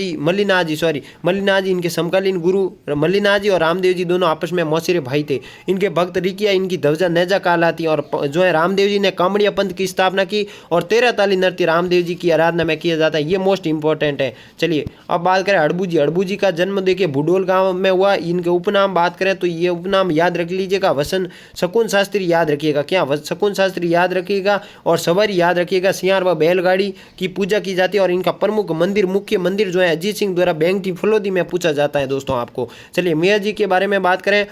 जी इनके समकालीन गुरु। मल्लीनाथ जी और रामदेव जी दोनों आपस में मौसिर भाई थे। इनके भक्त रिकिया, इनकी ध्वजा नेजा कहलाती है। और जो है रामदेव जी ने कामड़िया पंथ की स्थापना की और 13 ताली नृत्य रामदेव जी की आराधना में किया जाता है, ये मोस्ट इंपॉर्टेंट है। चलिए अब बात करें हड़बू जी का जन्म देखिए भुडोल गांव में हुआ। इनके उपनाम बात करें तो ये उपनाम याद रख लीजिएगा, वसन शकुन शास्त्री याद रखिएगा। क्या शकुन शास्त्री याद रखिएगा। और सवारी याद रखिएगा, सियार व बैलगाड़ी की पूजा की जाती है। और इनका प्रमुख मंदिर, मुख्य मंदिर जो है अजीत सिंह द्वारा बैंगटी फलोदी में पूछा जाता है दोस्तों आपको। चलिए मियाँ जी के बारे में बात करें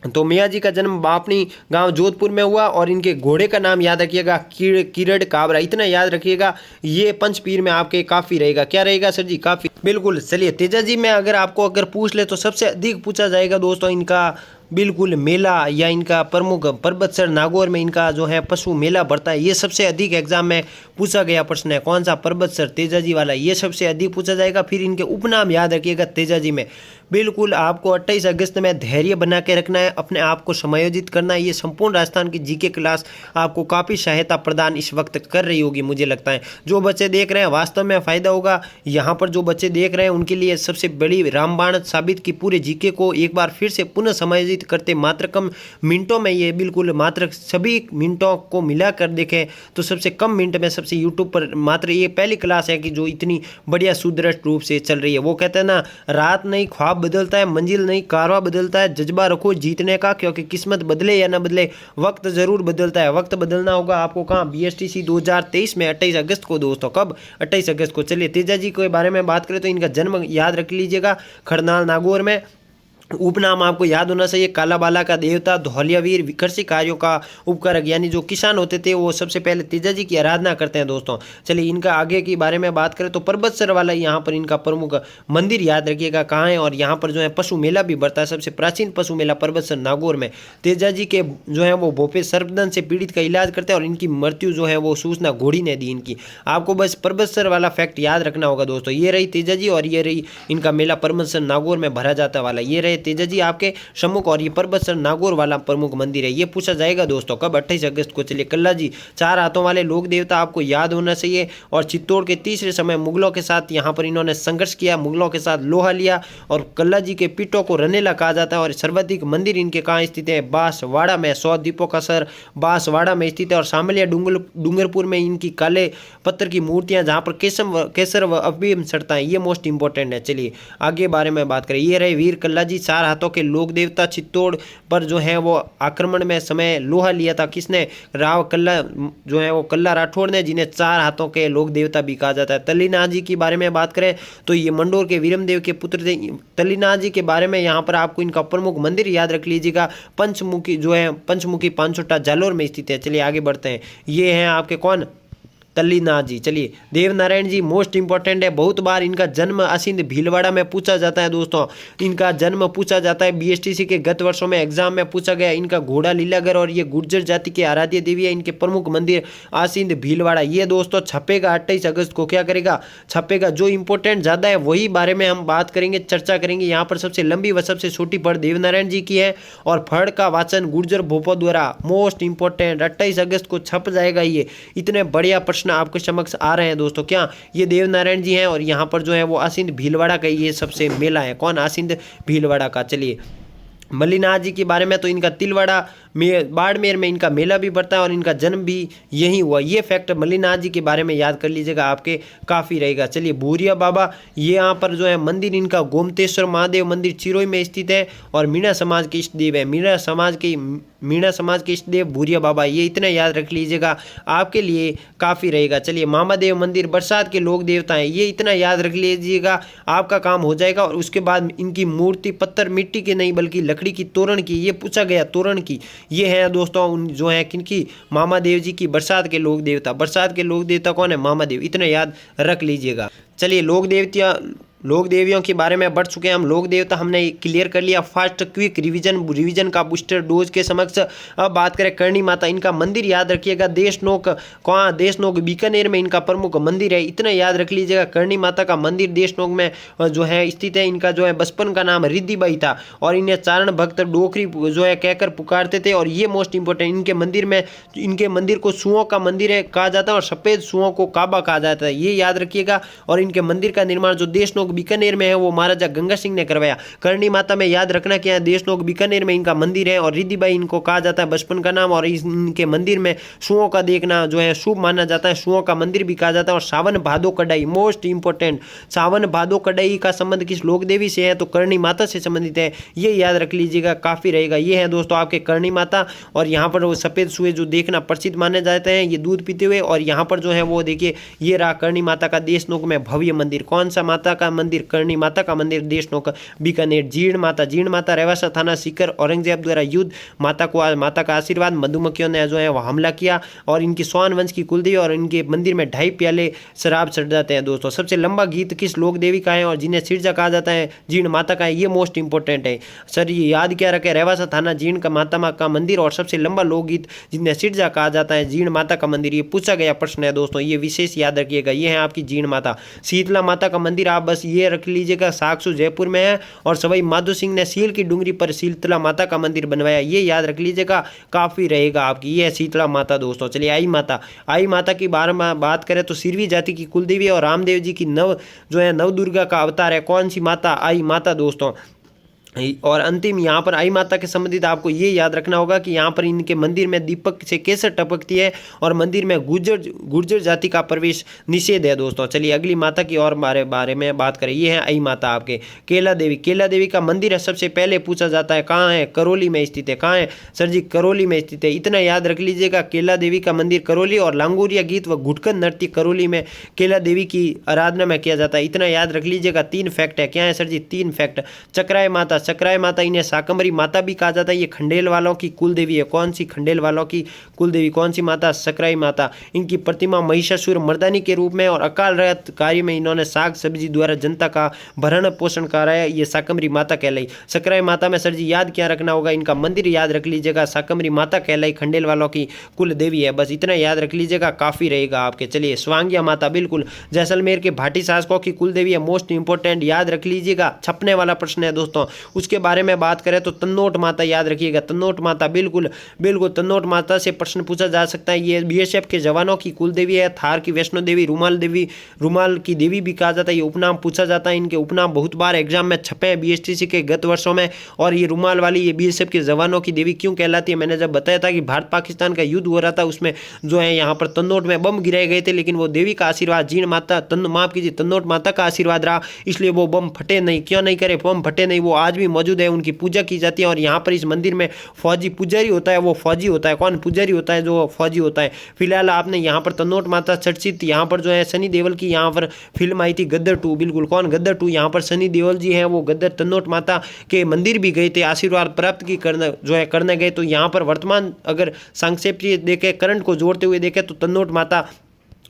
तो मियाँ जी का जन्म बापनी गांव जोधपुर में हुआ। और इनके घोड़े का नाम याद रखिएगा, किरड़ काबरा, इतना याद रखिएगा। ये पंच पीर में आपके काफ़ी रहेगा। क्या रहेगा सर जी? काफ़ी, बिल्कुल। चलिए तेजा जी में अगर पूछ ले तो सबसे अधिक पूछा जाएगा दोस्तों इनका बिल्कुल मेला, या इनका प्रमुख पर्वतसर नागौर में इनका जो है पशु मेला बढ़ता है, ये सबसे अधिक एग्जाम में पूछा गया प्रश्न है। कौन सा? पर्वतसर, तेजा जी वाला, ये सबसे अधिक पूछा जाएगा। फिर इनके उपनाम याद रखिएगा तेजा जी में। बिल्कुल आपको 28 अगस्त में धैर्य बना के रखना है, अपने आप को समायोजित करना है। ये संपूर्ण राजस्थान की जीके क्लास आपको काफ़ी सहायता प्रदान इस वक्त कर रही होगी, मुझे लगता है। जो बच्चे देख रहे हैं वास्तव में फ़ायदा होगा। यहाँ पर जो बच्चे देख रहे हैं उनके लिए सबसे बड़ी रामबाण साबित की पूरे जीके को एक बार फिर से पुनः समायोजित करते मात्र कम मिनटों में, ये बिल्कुल मात्र सभी मिनटों को मिलाकर देखें तो सबसे कम मिनट में सबसे यूट्यूब पर मात्र ये पहली क्लास है कि जो इतनी बढ़िया सुदृढ़ रूप से चल रही है। वो कहते हैं ना, रात नहीं ख्वाब बदलता है, मंजिल नहीं कारवा बदलता है, जज्बा रखो जीतने का, क्योंकि किस्मत बदले या ना बदले वक्त जरूर बदलता है। वक्त बदलना होगा आपको कहाँ? BSTC 2023 में 28 अगस्त को दोस्तों। कब? 28 अगस्त को। चलिए तेजा जी के बारे में बात करें तो इनका जन्म याद रख लीजिएगा, खरनाल नागौर में। उपनाम आपको याद होना चाहिए, कालाबाला का देवता, धौलियावीर, कृषि कार्यों का उपकारक, यानी जो किसान होते थे वो सबसे पहले तेजा जी की आराधना करते हैं दोस्तों। चलिए इनका आगे के बारे में बात करें तो पर्वतसर वाला यहाँ पर इनका प्रमुख मंदिर याद रखिएगा कहाँ है। और यहाँ पर जो है पशु मेला भी बढ़ता है, सबसे प्राचीन पशु मेला पर्वतसर नागौर में। तेजा जी के जो है वो भोपे सर्पदंश से पीड़ित का इलाज करते हैं और इनकी मृत्यु जो है वो सूचना घोड़ी ने दी इनकी। आपको बस पर्वतसर वाला फैक्ट याद रखना होगा दोस्तों। ये रही तेजा जी और ये रही इनका मेला पर्वतसर नागौर में भरा जाता वाला। ये रहे तेजा जी आपके सम्मुख और ये पर्वतसर नागौर वाला प्रमुख मंदिर है। ये पूछा जाएगा दोस्तों कब, 28 अगस्त को। चलिए कल्ला जी, 4 हाथों वाले लोक देवता आपको याद होना चाहिए। और चित्तौड़ के तीसरे समय मुगलों के साथ यहाँ पर इन्होंने संघर्ष किया, मुगलों के साथ लोहा लिया और कल्ला जी के पीठों को रनेला कहा जाता है। और सर्वाधिक मंदिर इनके कहाँ स्थित है, बांसवाड़ा में, 100 द्वीपों का सर बांसवाड़ा में स्थित है। और सामलिया डूंगरपुर में इनकी काले पत्थर की मूर्तियां जहाँ पर केसर व अफीम सड़ता है, ये मोस्ट इंपॉर्टेंट है। चलिए आगे बारे में बात करें। ये रहे वीर कल्ला जी, 4 हाथों के लोक देवता। चित्तौड़ पर जो है वो आक्रमण में समय लोहा लिया था किसने, राव कल्ला जो है वो कल्ला राठौड़ ने, जिन्हें 4 हाथों के लोक देवता भी कहा जाता है। तल्लीनाथ जी की बारे में बात करें तो ये मंडोर के वीरमदेव के पुत्र थे। तल्लीनाथ जी के बारे में यहाँ पर आपको इनका प्रमुख मंदिर याद रख लीजिएगा, पंचमुखी जो है पंचमुखी पांचोटा जालोर में स्थित है। चलिए आगे बढ़ते हैं। ये हैं आपके कौन, तल्लीनाथ जी। चलिए देवनारायण जी मोस्ट इंपॉर्टेंट है, बहुत बार इनका जन्म असिंध भीलवाड़ा में पूछा जाता है दोस्तों। इनका जन्म पूछा जाता है, बीएसटीसी के गत वर्षों में एग्जाम में पूछा गया। इनका घोड़ा लीलागर और ये गुर्जर जाति के आराध्य देवी है। इनके प्रमुख मंदिर असिंध भीलवाड़ा। ये दोस्तों छपेगा 28 अगस्त को, क्या करेगा, छपेगा। जो इंपॉर्टेंट ज़्यादा है वही बारे में हम बात करेंगे, चर्चा करेंगे। यहाँ पर सबसे लंबी व सबसे छोटी पढ़ देवनारायण जी की है और फड़ का वाचन गुर्जर भोपो द्वारा, मोस्ट इंपॉर्टेंट 28 अगस्त को छप जाएगा। ये इतने बढ़िया प्रश्न आपके समक्ष आ रहे हैं दोस्तों। क्या ये देवनारायण जी हैं और यहाँ पर जो है वो असिंध भीलवाड़ा का ये सबसे मेला है। कौन, असिंध भीलवाड़ा का। चलिए मल्लीनाथ जी के बारे में तो इनका तिलवाड़ा में बाड़मेर में इनका मेला भी बढ़ता है और इनका जन्म भी यहीं हुआ। ये फैक्ट मल्लीनाथ जी के बारे में याद कर लीजिएगा, आपके काफ़ी रहेगा। चलिए भूरिया बाबा, ये यहाँ पर जो है मंदिर इनका गोमतेश्वर महादेव मंदिर चिरोई में स्थित है और मीणा समाज के इष्ट देव है। मीणा समाज के इष्ट देव भूरिया बाबा, ये इतना याद रख लीजिएगा, आपके लिए काफ़ी रहेगा। चलिए मामादेव मंदिर बरसात के लोक देवता हैं, ये इतना याद रख लीजिएगा, आपका काम हो जाएगा। और उसके बाद इनकी मूर्ति पत्थर मिट्टी की नहीं बल्कि लकड़ी की, तोरण की, ये पूछा गया तोरण की। ये है दोस्तों जो है किनकी, मामादेव जी की, बरसात के लोक देवता। बरसात के लोक देवता कौन है, मामादेव, इतना याद रख लीजिएगा। चलिए लोक देवियों के बारे में बढ़ चुके हैं हम। लोक देवता हमने क्लियर कर लिया। फास्ट क्विक रिवीजन का बूस्टर डोज के समक्ष अब बात करें करणी माता। इनका मंदिर याद रखिएगा, देशनोक, कहाँ, देशनोक बीकानेर में इनका प्रमुख मंदिर है, इतना याद रख लीजिएगा। करणी माता का मंदिर देशनोक में जो है स्थित है। इनका जो है बचपन का नाम रिद्धिबाई था और इन्हें चारण भक्त डोकरी जो है कहकर पुकारते थे। और ये मोस्ट इंपॉर्टेंट, इनके मंदिर को सुओं का मंदिर है कहा जाता है और सफ़ेद सुओं को काबा कहा जाता है, ये याद रखिएगा। और इनके मंदिर का निर्माण जो देशनोक बीकानेर में है वो महाराजा गंगा सिंह ने करवाया। करणी माता में याद रखना क्या है, देशनोक बीकानेर में इनका मंदिर है और रिद्धिबाई इनको कहा जाता है, बचपन का नाम। और इनके मंदिर में सुओं का देखना जो है शुभ माना जाता है, सुओं का मंदिर भी कहा जाता है। और सावन भादो कढ़ाई, मोस्ट इंपॉर्टेंट, सावन भादो कढ़ाई का संबंध किस लोक देवी से है, तो करणी माता से संबंधित है, ये याद रख लीजिएगा, काफी रहेगा। ये है दोस्तों आपके करणी माता। और यहाँ पर वो सफेद सुए जो देखना प्रसिद्ध माने जाते हैं, ये दूध पीते हुए। और यहाँ पर जो है वो देखिए, ये रहा करणी माता का देशनोक में भव्य मंदिर। कौन सा माता का मंदिर, करणी माता का मंदिर, देशनोक बीकानेर। जीर्ण माता रेवासा थाना सीकर, औरंगजेब द्वारा युद्ध, माता का आशीर्वाद, मधुमक्खियों ने जो है वो हमला किया और इनकी स्वान वंश की कुलदेवी। और इनके मंदिर में 2.5 प्याले शराब चढ़ जाते हैं दोस्तों। सबसे लंबा गीत किस लोक देवी का है और जिन्हें सिरजा कहा जाता है, जीर्ण माता का है, ये मोस्ट इंपॉर्टेंट है सर, ये याद क्या रखे, रेवासा थाना जीर्ण का माता का मंदिर। और सबसे लंबा लोकगीत जिन्हें सिरजा कहा जाता है, जीर्ण माता का मंदिर, ये पूछा गया प्रश्न है दोस्तों, ये विशेष याद रखिएगा। ये है आपकी जीर्ण माता। शीतला माता का मंदिर आप बस ये रख लीजिएगा, साकसू जयपुर में है। और सवाई माधो सिंह ने सील की डूंगरी पर शीतला माता का मंदिर बनवाया, ये याद रख लीजिएगा, काफी रहेगा आपकी। ये है शीतला माता दोस्तों। चलिए आई माता की बारे में बात करें तो सिरवी जाति की कुलदेवी और रामदेव जी की नव दुर्गा का अवतार है। कौन सी माता, आई माता दोस्तों। और अंतिम यहाँ पर आई माता के संबंधित आपको ये याद रखना होगा कि यहाँ पर इनके मंदिर में दीपक से केसर टपकती है और मंदिर में गुर्जर जाति का प्रवेश निषेध है दोस्तों। चलिए अगली माता की और बारे में बात करें। ये है आई माता आपके केला देवी का मंदिर है, सबसे पहले पूछा जाता है कहाँ है, करौली में स्थित है। कहाँ है सर जी, करौली में स्थित है, इतना याद रख लीजिएगा। केला देवी का मंदिर करौली। और लांगूरिया गीत व घुटकन नृत्य करौली में केला देवी की आराधना में किया जाता है, इतना याद रख लीजिएगा। 3 फैक्ट है, क्या है सर जी, 3 फैक्ट। चक्राय माता सकराय माता, इन्हें शाकंभरी माता भी कहा जाता है। ये खंडेल वालों की कुल देवी है। कौन सी? खंडेल वालों की कुल देवी कौन सी माता? सकराई माता। इनकी प्रतिमा महिषासुर मर्दानी के रूप में और अकाल राहत कार्य में इन्होंने साग सब्जी द्वारा जनता का भरण पोषण कराया, ये शाकंभरी माता कहलाई। सकराई माता में सर जी याद क्या रखना होगा? इनका मंदिर याद रख लीजिएगा, शाकंभरी माता कहलाई, खंडेल वालों की कुल देवी है। बस इतना याद रख लीजिएगा, काफी रहेगा आपके। चलिए, स्वांगिया माता, बिल्कुल जैसलमेर के भाटी शासकों की कुल देवी है, मोस्ट इंपोर्टेंट, याद रख लीजिएगा, छपने वाला प्रश्न है दोस्तों। उसके बारे में बात करें तो तन्नोट माता याद रखिएगा, तन्नोट माता, बिल्कुल बिल्कुल तन्नोट माता से प्रश्न पूछा जा सकता है। ये बीएसएफ के जवानों की कुल देवी है। थार की वैष्णो देवी, रुमाल की देवी भी कहा जाता है। ये उपनाम पूछा जाता है, इनके उपनाम बहुत बार एग्जाम में छपे हैं बीएसटीसी के गत वर्षों में। और ये रुमाल वाली, ये बीएसएफ के जवानों की देवी क्यों कहलाती है? मैंने जब बताया था कि भारत पाकिस्तान का युद्ध हो रहा था, उसमें जो है यहाँ पर तन्नोट में बम गिराए गए थे, लेकिन वो देवी का आशीर्वाद, जीण माता, माफ कीजिए, तन्नोट माता का आशीर्वाद रहा, इसलिए वो बम फटे नहीं। क्यों नहीं करे बम फटे नहीं? वो आज भी मौजूद है, उनकी पूजा की जाती है। और यहाँ पर इस मंदिर में फौजी पुजारी होता है, वो फौजी होता है। कौन पुजारी होता है? जो फौजी होता है। फिलहाल आपने यहाँ पर तन्नोट माता चर्चित, यहाँ पर जो है सनी देओल की यहाँ पर फिल्म आई थी गदर 2, बिल्कुल कौन? गदर 2। यहाँ पर सनी देओल जी हैं, वो गदर तन्नोट माता के मंदिर भी गए थे, आशीर्वाद प्राप्त की करने गए। तो यहाँ पर वर्तमान अगर संक्षेप से देखें, करंट को जोड़ते हुए देखें तो तन्नोट माता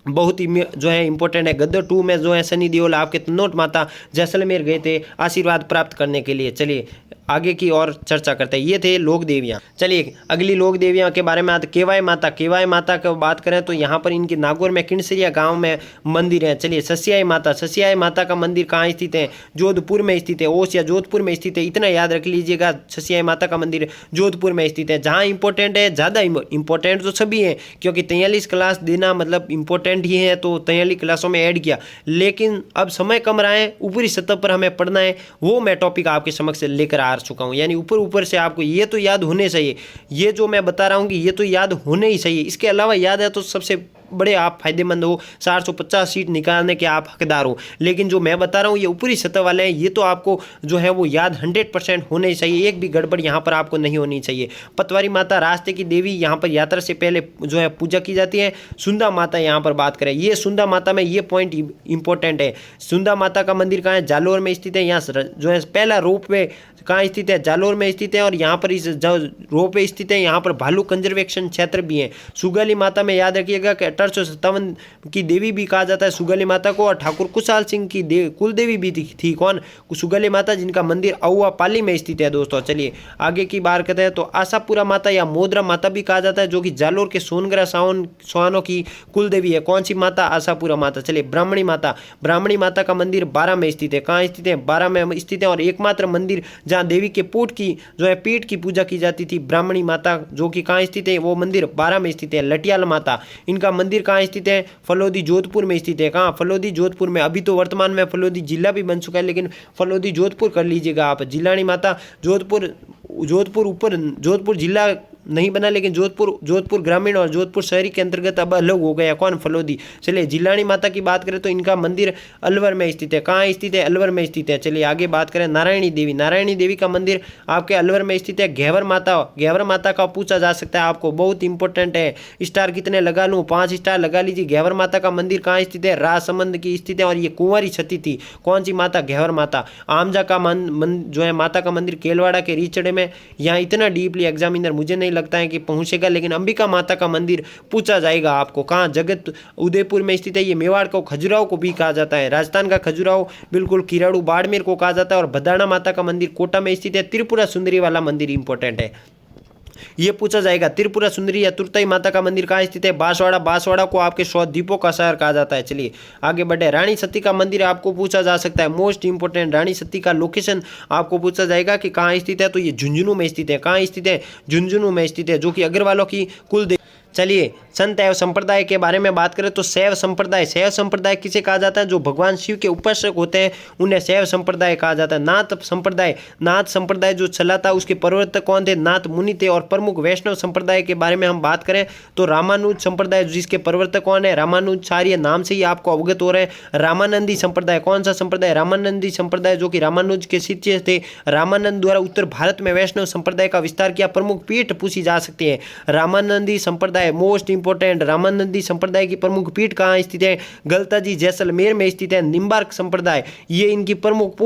बहुत ही जो है इंपॉर्टेंट है। गदर 2 में जो है सनी देओल आपके तन्नोट माता जैसलमेर गए थे आशीर्वाद प्राप्त करने के लिए। चलिए आगे की और चर्चा करते हैं। ये थे लोक देवियाँ। चलिए अगली लोक देवियाँ के बारे में आते। केवाय माता, केवाय माता की बात करें तो यहाँ पर इनके नागौर में किणसरिया गांव में मंदिर है। चलिए सस्याई माता, सस्याई माता का मंदिर कहाँ स्थित है? जोधपुर में स्थित है, ओस या जोधपुर में स्थित है। इतना याद रख लीजिएगा, सस्याई माता का मंदिर जोधपुर में स्थित है। जहाँ इंपॉर्टेंट है, ज़्यादा इंपॉर्टेंट तो सभी हैं, क्योंकि 43 क्लास देना मतलब इंपॉर्टेंट ही है, तो 43 क्लासों में ऐड किया। लेकिन अब समय कम रहा है, ऊपरी सतह पर हमें पढ़ना है, वो मैं टॉपिक आपके समक्ष लेकर आ चुका हूँ। यानी ऊपर से आपको ये तो याद होने चाहिए, ये जो मैं बता रहा हूँ कि ये तो याद होने ही चाहिए। इसके अलावा याद है तो सबसे बड़े आप फायदेमंद हो, 450 सीट निकालने के आप हकदार हो। लेकिन जो मैं बता रहा हूँ ये ऊपरी सतह वाले हैं, ये तो आपको जो है वो याद 100% होने ही चाहिए, एक भी गड़बड़ यहाँ पर आपको नहीं होनी चाहिए। पतवारी माता रास्ते की देवी, यहाँ पर यात्रा से पहले जो है पूजा की जाती है। सुंदा माता यहाँ पर बात करें, ये सुंदा माता में ये पॉइंट इंपॉर्टेंट है। सुंदा माता का मंदिर कहाँ है? जालोर में स्थित है। यहाँ जो है पहला रोप वे कहाँ स्थित है? जालोर में स्थित है। और यहाँ पर इस जो रोप वे स्थित है, यहाँ पर भालू कंजर्वेशन क्षेत्र भी है। सुगाली माता में याद रखिएगा कि 1857 की देवी भी कहा जाता है सुगाली माता को। और ठाकुर कुशाल सिंह की कुल देवी भी थी कौन? सुगाली माता, जिनका मंदिर अहुआ पाली में स्थित है दोस्तों। चलिए आगे की बात करते हैं तो आशापुरा माता या मोदरा माता भी कहा जाता है, जो कि जालोर के सोनगरा सोहानों की कुल देवी है। कौन सी माता? आशापुरा माता। चलिए ब्राह्मणी माता, ब्राह्मणी माता का मंदिर 12 में स्थित है। कहाँ स्थित है? 12 में स्थित है। और एकमात्र मंदिर जहाँ देवी के पीठ की पूजा की जाती थी, ब्राह्मणी माता, जो कि कहाँ स्थित है? वो मंदिर 12 में स्थित है। लटियाल माता, इनका मंदिर कहाँ स्थित है? फलोदी जोधपुर में स्थित है। कहाँ? फलोदी जोधपुर में। अभी तो वर्तमान में फलोदी जिला भी बन चुका है, लेकिन फलोदी जोधपुर कर लीजिएगा आप। जिलानी माता जोधपुर जिला नहीं बना, लेकिन जोधपुर ग्रामीण और जोधपुर शहरी के अंतर्गत अब अलग हो गया। कौन? फलोदी। चलिए जिलानी माता की बात करें तो इनका मंदिर अलवर में स्थित है। कहाँ स्थित है? अलवर में स्थित है। चलिए आगे बात करें नारायणी देवी, नारायणी देवी का मंदिर आपके अलवर में स्थित है। घेवर माता का पूछा जा सकता है आपको, बहुत इंपॉर्टेंट है। स्टार कितने लगा लूँ? 5 स्टार लगा लीजिए। घेवर माता का मंदिर कहाँ स्थित है? राजसमंद की स्थित है। और ये कुंवारी सती थी। कौन सी माता? घेवर माता। आमजा का जो है माता का मंदिर केलवाड़ा के रीचड़े में। यहाँ इतना डीपली एग्जामिनर मुझे नहीं लगता है कि पहुंचेगा, लेकिन अंबिका माता का मंदिर पूछा जाएगा आपको। कहाँ? जगत उदयपुर में स्थित है। ये मेवाड़ को खजुराहो को भी कहा जाता है। राजस्थान का खजुराहो बिल्कुल किराड़ू बाड़मेर को कहा जाता है। और भदाना माता का मंदिर कोटा में स्थित है। त्रिपुरा सुंदरी वाला मंदिर इंपॉर्टेंट है, ये पूछा जाएगा। त्रिपुरा सुंदरी या तुरतई माता का मंदिर कहाँ स्थित है? बांसवाड़ा को आपके 100 द्वीपों का शहर कहा जाता है। चलिए आगे बढ़े। रानी सती का मंदिर आपको पूछा जा सकता है, मोस्ट इंपोर्टेंट। रानी सती का लोकेशन आपको पूछा जाएगा कि कहाँ स्थित है, तो ये झुंझुनू में स्थित है। कहाँ स्थित है? झुंझुनू में स्थित है, जो कि अग्रवालों की कुल। चलिए संत एवं संप्रदाय के बारे में बात करें तो शैव संप्रदाय किसे कहा जाता है? जो भगवान शिव के उपासक होते हैं उन्हें शैव संप्रदाय कहा जाता है। नाथ संप्रदाय जो चला था उसके प्रवर्तक कौन थे? नाथ मुनि थे। और प्रमुख वैष्णव संप्रदाय के बारे में हम बात करें तो रामानुज संप्रदाय, जिसके प्रवर्तक कौन है? रामानुजाचार्य, नाम से ही आपको अवगत हो रहे हैं। रामानंदी संप्रदाय, कौन सा संप्रदाय? रामानंदी संप्रदाय, जो कि रामानुज के शिष्य थे। रामानंद द्वारा उत्तर भारत में वैष्णव संप्रदाय का विस्तार किया। प्रमुख पीठ पूछी जा सकती है। रामानंदी संप्रदाय संप्रदाय मोस्ट इंपोर्टेंट। रामानंदी संप्रदाय की प्रमुख पीठ कहाँ स्थित है? गलता जी जैसलमेर में स्थित है। निम्बार्क संप्रदाय, ये इनकी प्रमुख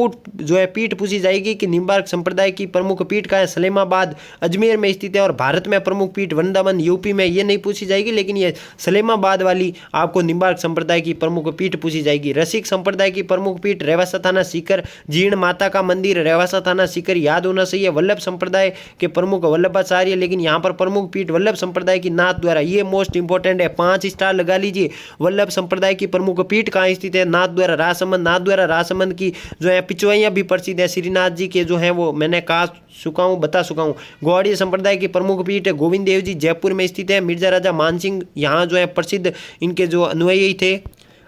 पीठ पूछी जाएगी कि निम्बार्क संप्रदाय की प्रमुख पीठ कहाँ है? सलेमाबाद अजमेर में स्थित है। और भारत में प्रमुख पीठ वृंदावन यूपी में, ये नहीं पूछी जाएगी, लेकिन ये सलेमाबाद वाली आपको निम्बार्क संप्रदाय की प्रमुख पीठ पूछी जाएगी। रसिक संप्रदाय की प्रमुख पीठ रेवासा थाना सीकर, जीर्ण माता का मंदिर रेवासा थाना सीकर, याद होना चाहिए। वल्लभ संप्रदाय के प्रमुख वल्लभाचार्य, लेकिन यहाँ पर प्रमुख पीठ वल्लभ संप्रदाय की नाथ द्वारा, ये मोस्ट इंपोर्टेंट है, 5 स्टार लगा लीजिए। वल्लभ संप्रदाय की प्रमुख पीठ कहाँ स्थित है? नाथ द्वारा राजसमंद। नाथ द्वारा राजसमंद की जो है पिछवाइयाँ भी प्रसिद्ध है। श्रीनाथ जी के जो है वो मैंने बता चुका हूँ। गौड़ीय संप्रदाय की प्रमुख पीठ गोविंद देव जी जयपुर में स्थित है। मिर्जा राजा मानसिंह यहाँ जो है प्रसिद्ध इनके जो अनुयायी थे।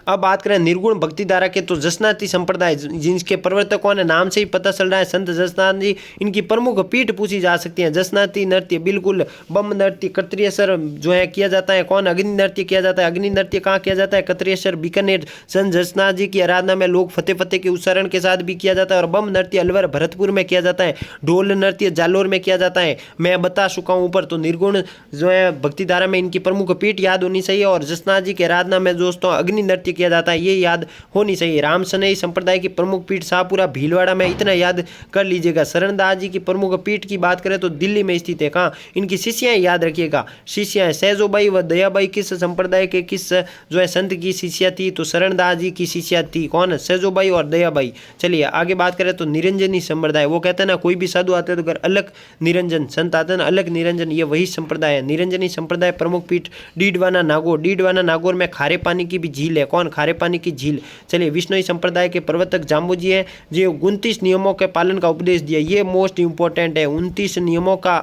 अब बात करें निर्गुण भक्ति धारा के, तो जसनाती संप्रदाय जिनके प्रवर्तक कौन है, नाम से ही पता चल रहा है, संत जसनाथ जी, इनकी प्रमुख पीठ पूछी जा सकती है। जसनाती नृत्य, बिल्कुल बम नृत्य कत्रियसर जो है किया जाता है। कौन? अग्नि नृत्य किया जाता है। अग्नि नृत्य कहाँ किया जाता है? कत्रियसर बीकानेर। संत जसनाथ जी की आराधना में लोग फतेह फतेह के उच्चारण के साथ भी किया जाता है। और बम नृत्य अलवर भरतपुर में किया जाता है। ढोल नृत्य जालोर में किया जाता है। मैं बता चुका हूँ ऊपर। तो निर्गुण जो है भक्ति धारा में इनकी प्रमुख पीठ याद होनी चाहिए। और जसनाथ जी की आराधना में दोस्तों अग्नि नृत्य किया जाता है, ये याद होनी चाहिए। रामसनेई संप्रदाय की प्रमुख पीठ शाहपुरा भीलवाड़ा में, इतना याद कर लीजिएगा। शरणदास जी की प्रमुख पीठ की बात करें तो दिल्ली में स्थित है। कहाँ? इनकी शिष्याएं याद रखिएगा। शिष्याएं सहजोबाई व दयाबाई किस संप्रदाय के किस जो है संत की शिष्या थी? तो शरणदास जी की शिष्या थी। कौन? सहजोबाई और दयाबाई। चलिए आगे बात करें तो निरंजनी संप्रदाय, वो कहते हैं ना कोई भी साधु आते हैं तो अगर अलग निरंजन, संत आते हैं ना अलग निरंजन, ये वही संप्रदाय है। निरंजनी संप्रदाय प्रमुख पीठ डीडवाना नागौर। डीडवाना नागौर में खारे पानी की भी झील है। कौन? खारे पानी की झील। चलिए विष्णोई संप्रदाय के प्रवर्तक जाम्बू जी हैं, जो 29 नियमों के पालन का उपदेश दिया। ये मोस्ट इंपोर्टेंट है। 29 नियमों का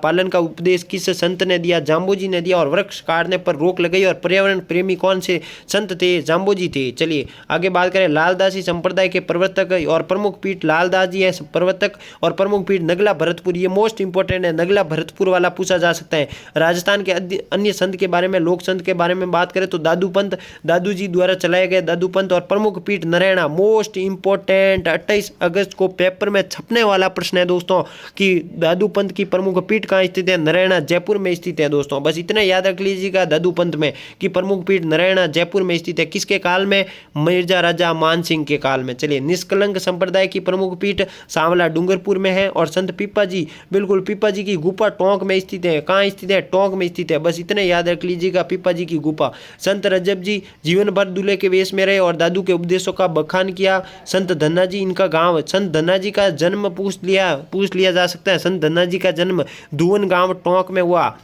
पालन का उपदेश किस संत ने दिया? जाम्बू जी ने दिया। और वृक्ष काटने पर रोक लगाई। और पर्यावरण प्रेमी कौन से संत थे? जाम्बू जी थे। चलिए आगे बात करें लालदासी संप्रदाय के प्रवर्तक और प्रमुख पीठ लालदास जी है प्रवर्तक, और प्रमुख पीठ नगला भरतपुर। ये मोस्ट इंपोर्टेंट है, नगला भरतपुर वाला पूछा जा सकता है। राजस्थान के अन्य संत के बारे में, लोक संत के बारे में बात करें तो दादू पंथ, दादू जी द्वारा चलाए गए दादू पंथ। और प्रमुख पीठ नारायणा, मोस्ट इंपोर्टेंट, 28 अगस्त को पेपर में छपने वाला प्रश्न है दोस्तों कि दादू पंथ की प्रमुख पीठ कहाँ स्थित है? नारायणा जयपुर में स्थित है दोस्तों। बस इतना याद रख लीजिएगा दादू पंथ में कि प्रमुख पीठ नारायणा जयपुर में स्थित है। किसके काल में? मिर्जा राजा मानसिंह के काल में। चलिए निष्कलंक संप्रदाय की प्रमुख पीठ सांवला डूंगरपुर में है। और संत पीपा जी, बिल्कुल पीपा जी की गुफा टोंक में स्थित है। कहाँ स्थित है? टोंक में स्थित है। बस इतना याद रख लीजिएगा पीपा जी की गुफा। संत रजब जी जीवन भर दूल्हे के वेश में रहे और दादू के उपदेशों का बखान किया। संत धन्ना जी, इनका गांव, संत धन्ना जी का जन्म पूछ लिया जा सकता है। संत धन्ना जी का जन्म धुवन गांव टोंक में हुआ।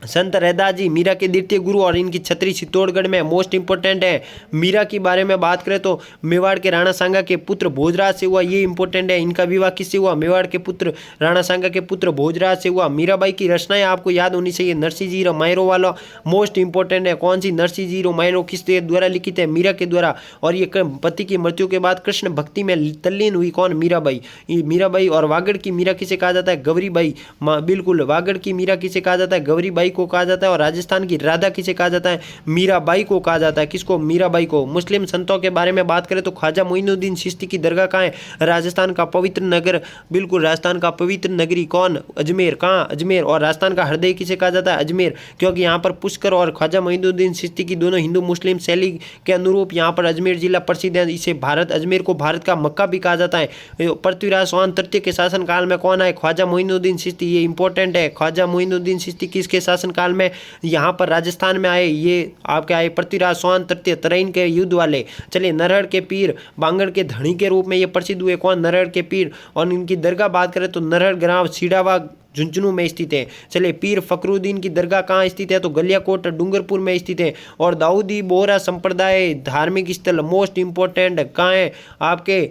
संत रैदास जी मीरा के द्वितीय गुरु और इनकी छतरी चित्तौड़गढ़ में। मोस्ट इंपोर्टेंट है। मीरा के बारे में बात करें तो मेवाड़ के राणा सांगा के पुत्र भोजराज से हुआ, ये इंपॉर्टेंट है। इनका विवाह किससे हुआ? मेवाड़ के पुत्र राणा सांगा के पुत्र भोजराज से हुआ। मीराबाई की रचनाएं आपको याद होनी चाहिए। नरसिंह जी मायरो वाला मोस्ट इंपोर्टेंट है। कौन सी? नरसिंह जी मायरो किसके द्वारा लिखित है? मीरा के द्वारा। और ये पति की मृत्यु के बाद कृष्ण भक्ति में तल्लीन हुई। कौन? मीराबाई। मीराबाई। और वागड़ की मीरा किसे कहा जाता है? गौरीबाई। बिल्कुल, वागड़ की मीरा किसे कहा जाता है? गौरीबाई को कहा जाता है। और राजस्थान की राधा किसे कहा जाता है? मीराबाई को कहा जाता है। किसको? मीराबाई को। मुस्लिम संतों के बारे में बात करें तो ख्वाजा मोइनुद्दीन चिश्ती की दरगाह कहाँ है? राजस्थान का पवित्र नगर, बिल्कुल राजस्थान का पवित्र नगरी। कौन? अजमेर। कहाँ? अजमेर। और राजस्थान का हृदय किसे कहा जाता है? अजमेर, क्योंकि यहाँ पर पुष्कर और ख्वाजा मोइनुद्दीन चिश्ती की दोनों हिंदू मुस्लिम शैली के अनुरूप यहाँ पर अजमेर जिला प्रसिद्ध है। इसे अजमेर को भारत का मक्का भी कहा जाता है। पृथ्वीराज चौहान तृतीय के शासनकाल में कौन आए? ख्वाजा मोइनुद्दीन चिश्ती। ये इंपॉर्टेंट है। ख्वाजा मोइनुद्दीन चिश्ती किसके शासनकाल में यहाँ पर राजस्थान में आए? ये आपके आए पृथ्वीराज चौहान तृतीय, तराइन के युद्ध वाले। चलिए नरहड़ के पीर बांगड़ के धनी के रूप में ये प्रसिद्ध हुए। कौन? नरहड़ के पीर। और इनकी दरगाह बात करें तो नरहड़ ग्राम सीडावा झुंझुनू में स्थित है। चलिए पीर फखरुद्दीन की दरगाह कहाँ स्थित है? तो गलियाकोट डूंगरपुर में स्थित है। और दाऊदी बोहरा संप्रदाय धार्मिक स्थल मोस्ट इंपोर्टेंट कहाँ है? आपके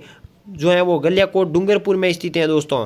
जो है वो गलियाकोट डूंगरपुर में स्थित है दोस्तों।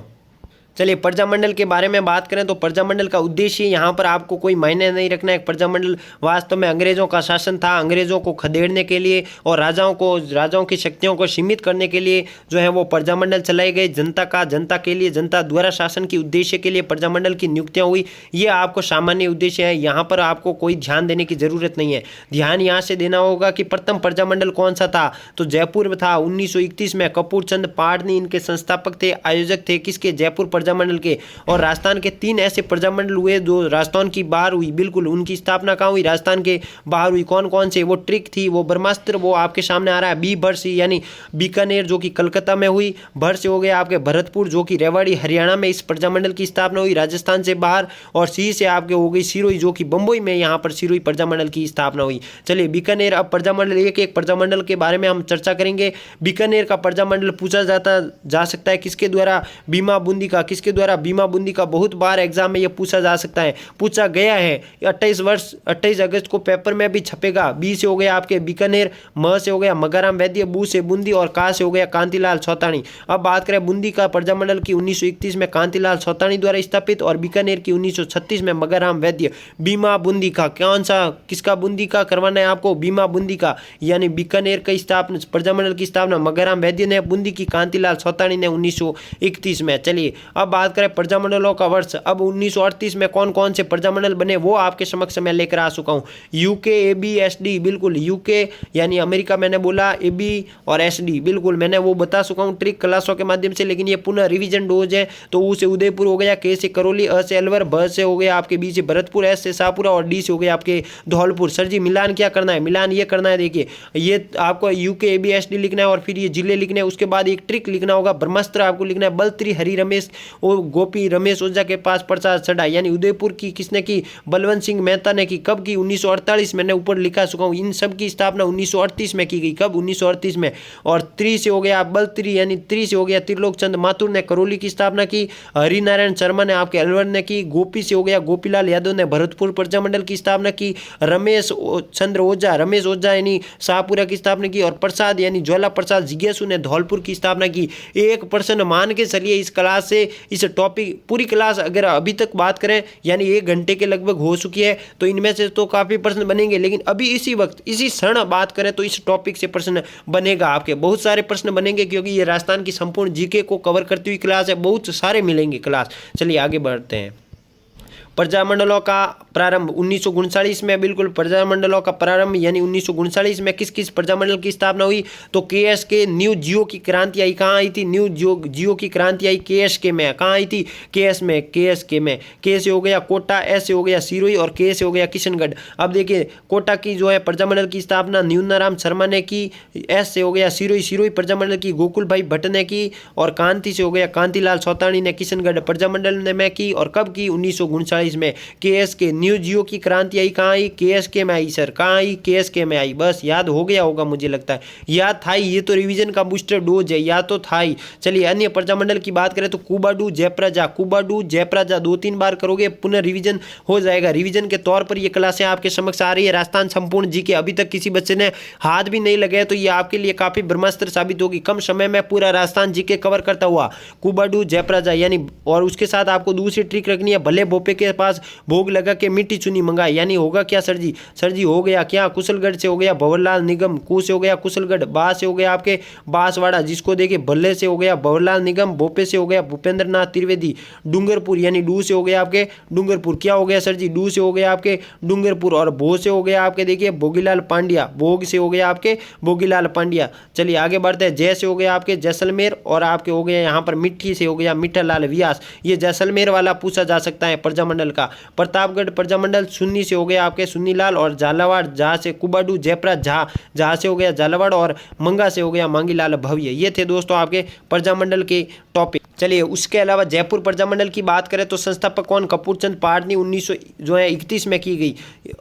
चलिए प्रजामंडल के बारे में बात करें तो प्रजामंडल का उद्देश्य यहाँ पर आपको कोई मायने नहीं रखना है। प्रजामंडल वास्तव में अंग्रेजों का शासन था, अंग्रेजों को खदेड़ने के लिए और राजाओं की शक्तियों को सीमित करने के लिए जो है वो प्रजामंडल चलाए गए। जनता के लिए, जनता द्वारा शासन की उद्देश्य के लिए प्रजामंडल की नियुक्तियाँ हुई। ये आपको सामान्य उद्देश्य है, यहाँ पर आपको कोई ध्यान देने की जरूरत नहीं है। ध्यान यहाँ से देना होगा कि प्रथम प्रजामंडल कौन सा था? तो जयपुर में था। 1931 में कपूर चंद पाड़नी इनके संस्थापक थे, आयोजक थे। किसके? जयपुर प्रजामंडल के, और राजस्थान के 3 ऐसे प्रजामंडल हुए जो राजस्थान की बाहर हुई। बिल्कुल, उनकी स्थापना कहाँ हुई? राजस्थान के बाहर हुई। कौन कौन से? वो ट्रिक थी, वो ब्रह्मास्त्र, वो आपके सामने आ रहा है। बी भरसी यानी बीकानेर जो कि कलकत्ता में हुई। भर से हो गया आपके भरतपुर जो कि रेवाड़ी हरियाणा में इस प्रजामंडल की स्थापना हुई राजस्थान से बाहर। और सी से आपके हो गई सिरोही जो कि बंबई में, यहाँ पर सिरोही प्रजामंडल की स्थापना हुई। चलिए बीकानेर, अब प्रजामंडल एक एक प्रजामंडल के बारे में हम चर्चा करेंगे। बीकानेर का प्रजामंडल पूछा जा सकता है किसके द्वारा? बीमा बूंदी का। किसके द्वारा? बीमा बूंदी का। बहुत बार एग्जाम में यह पूछा जा सकता है, पूछा गया है। 28 अगस्त को पेपर में भी छपेगा। बी से हो गया आपके बीकानेर, म से हो गया मगाराम वैद्य, बू से बूंदी और का से हो गया कांतिलाल सौतानी। अब बात करें बूंदी का प्रजामंडल की 1931 में कांतिलाल सौतानी द्वारा स्थापित, और बीकानेर की 1936 में मगाराम वैद्य। बीमा बूंदी का कौन सा, किसका बूंदी का करवाना है आपको? बीमा बूंदी का, यानी बीकानेर का स्थापना, प्रजामंडल की स्थापना मगाराम वैद्य ने, बूंदी की कांतिलाल सौतानी ने 1931 में। चलिए अब बात करें प्रजामंडलों का वर्ष। अब 1938 में कौन कौन से प्रजामंडल बने वो आपके समक्ष मैं लेकर आ चुका हूँ। UK, AB, SD. बिल्कुल, यूके यानी अमेरिका मैंने बोला, एबी और एसडी बिल्कुल मैंने वो बता चुका हूँ ट्रिक क्लासों के माध्यम से, लेकिन ये पुनः रिवीजन डोज है। तो ऊ से उदयपुर हो गया, के से करौली, अ से अलवर, ब से हो गया आपके, बी से भरतपुर, एस से शाहपुरा और डी से हो गया आपके धौलपुर। सर जी मिलान क्या करना है? मिलान ये करना है, देखिए ये आपको यूके, एबी, एसडी लिखना है और फिर ये जिले लिखने हैं। उसके बाद एक ट्रिक लिखना होगा, ब्रह्मास्त्र आपको लिखना है। बलत्री हरि रमेश और गोपी रमेश ओझा के पास प्रचार चढ़ा, यानी उदयपुर की किसने की? बलवंत सिंह मेहता ने की। कब की? 1948। मैंने ऊपर लिखा चुका हूँ। इन सब की स्थापना 1938 में की गई। कब? 1938 में। और त्री से हो गया बलत्री, यानी त्री से हो गया त्रिलोक चंद माथुर ने करौली की स्थापना की। हरिनारायण शर्मा ने आपके अलवर ने की। गोपी से हो गया गोपीलाल यादव ने भरतपुर प्रजामंडल की स्थापना की। रमेश चंद्र ओझा, रमेश ओझा यानी शाहपुरा की स्थापना की। और प्रसाद यानी ज्वाला प्रसाद जिज्ञासु ने धौलपुर की स्थापना की। एक प्रश्न मान के चलिए इस क्लास से, इस टॉपिक पूरी क्लास अगर अभी तक बात करें यानी 1 घंटे के लगभग हो चुकी है, तो इनमें से तो काफ़ी प्रश्न बनेंगे, लेकिन अभी इसी वक्त इसी क्षण बात करें तो इस टॉपिक से प्रश्न बनेगा आपके, बहुत सारे प्रश्न बनेंगे, क्योंकि ये राजस्थान की संपूर्ण जीके को कवर करती हुई क्लास है, बहुत सारे मिलेंगे क्लास। चलिए आगे बढ़ते हैं। प्रजामंडलों का प्रारंभ 1939 में। बिल्कुल, प्रजामंडलों का प्रारंभ यानी 1939 में किस किस प्रजामंडल की स्थापना हुई? तो केएसके, न्यू जियो की क्रांति आई। कहाँ आई थी? न्यू जियो की क्रांति आई केएसके में। कहाँ आई थी? केएस में, केएसके में। के से हो गया कोटा, एस से हो गया सिरोही और के से हो गया किशनगढ़। अब देखिए कोटा की जो है प्रजामंडल की स्थापना न्यूनाराम शर्मा ने की। एस से हो गया सिरोही, सिरोही प्रजामंडल की गोकुल भाई भट्ट ने की। और कांति से हो गया कांतिलाल सौतानी ने किशनगढ़ प्रजामंडल ने में की। और कब की? 1939 में। केएसके, न्यू जियो की क्रांति आई। कहाँ आई? केएसके में आई सर। कहाँ आई? केएसके में आई। बस याद हो गया होगा मुझे लगता है, याद था ही, ये तो रिवीजन का बूस्टर डोज है, याद तो था ही। चलिए अन्य प्रजामंडल की बात करें तो कुबाडू, जयप्रजा, कुबाडू, जयप्रजा 2-3 बार करोगे पुनः रिवीजन हो जाएगा। रिवीजन के तौर पर ये क्लासें आपके समक्ष आ रही है। राजस्थान संपूर्ण जीके अभी तक किसी बच्चे ने हाथ भी नहीं लगाया, तो ये आपके लिए काफी ब्रह्मास्त्र साबित होगी। कम समय में पूरा राजस्थान जीके कवर करता हुआ कुबाडू, जयप्रजा यानी। और उसके साथ आपको दूसरी ट्रिक रखनी है, भले भोपे के पास भोग लगा के मिट्टी चुनी मंगाए, यानी होगा क्या सर जी? सर जी हो गया क्या? कुशलगढ़ से हो गया भंवरलाल निगम, कू से हो गया कुशलगढ़, बा से हो गया आपके बांसवाड़ा, जिसको देखिए भल्ले से हो गया भंवरलाल निगम, भोपे से हो गया भूपेंद्र नाथ त्रिवेदी, डूंगरपुर यानी डू से हो गया आपके डूंगरपुर, क्या हो गया सर जी? डू से हो गया आपके डूंगरपुर। और भो से हो गया आपके देखिए भोगीलाल पांड्या, भोग से हो गया आपके भोगीलाल पांड्या। चलिए आगे बढ़ते हैं। जय से हो गया आपके जैसलमेर, और आपके हो गया यहाँ पर मिट्टी से हो गया मिठालाल व्यास, ये जैसलमेर वाला पूछा जा सकता है प्रजामंडल का। प्रतापगढ़ प्रजामंडल सुन्नी से हो गया आपके सुन्नीलाल, और झालावाड़ जहाँ से कुबाडू, जयप्रा जहाँ से हो गया झालावाड़, और मंगा से हो गया मांगीलाल भव्य। ये थे दोस्तों आपके प्रजामंडल के टॉपिक। चलिए उसके अलावा जयपुर प्रजामंडल की बात करें तो संस्थापक कौन? कपूरचंद पहाड़नी 1931 में की गई।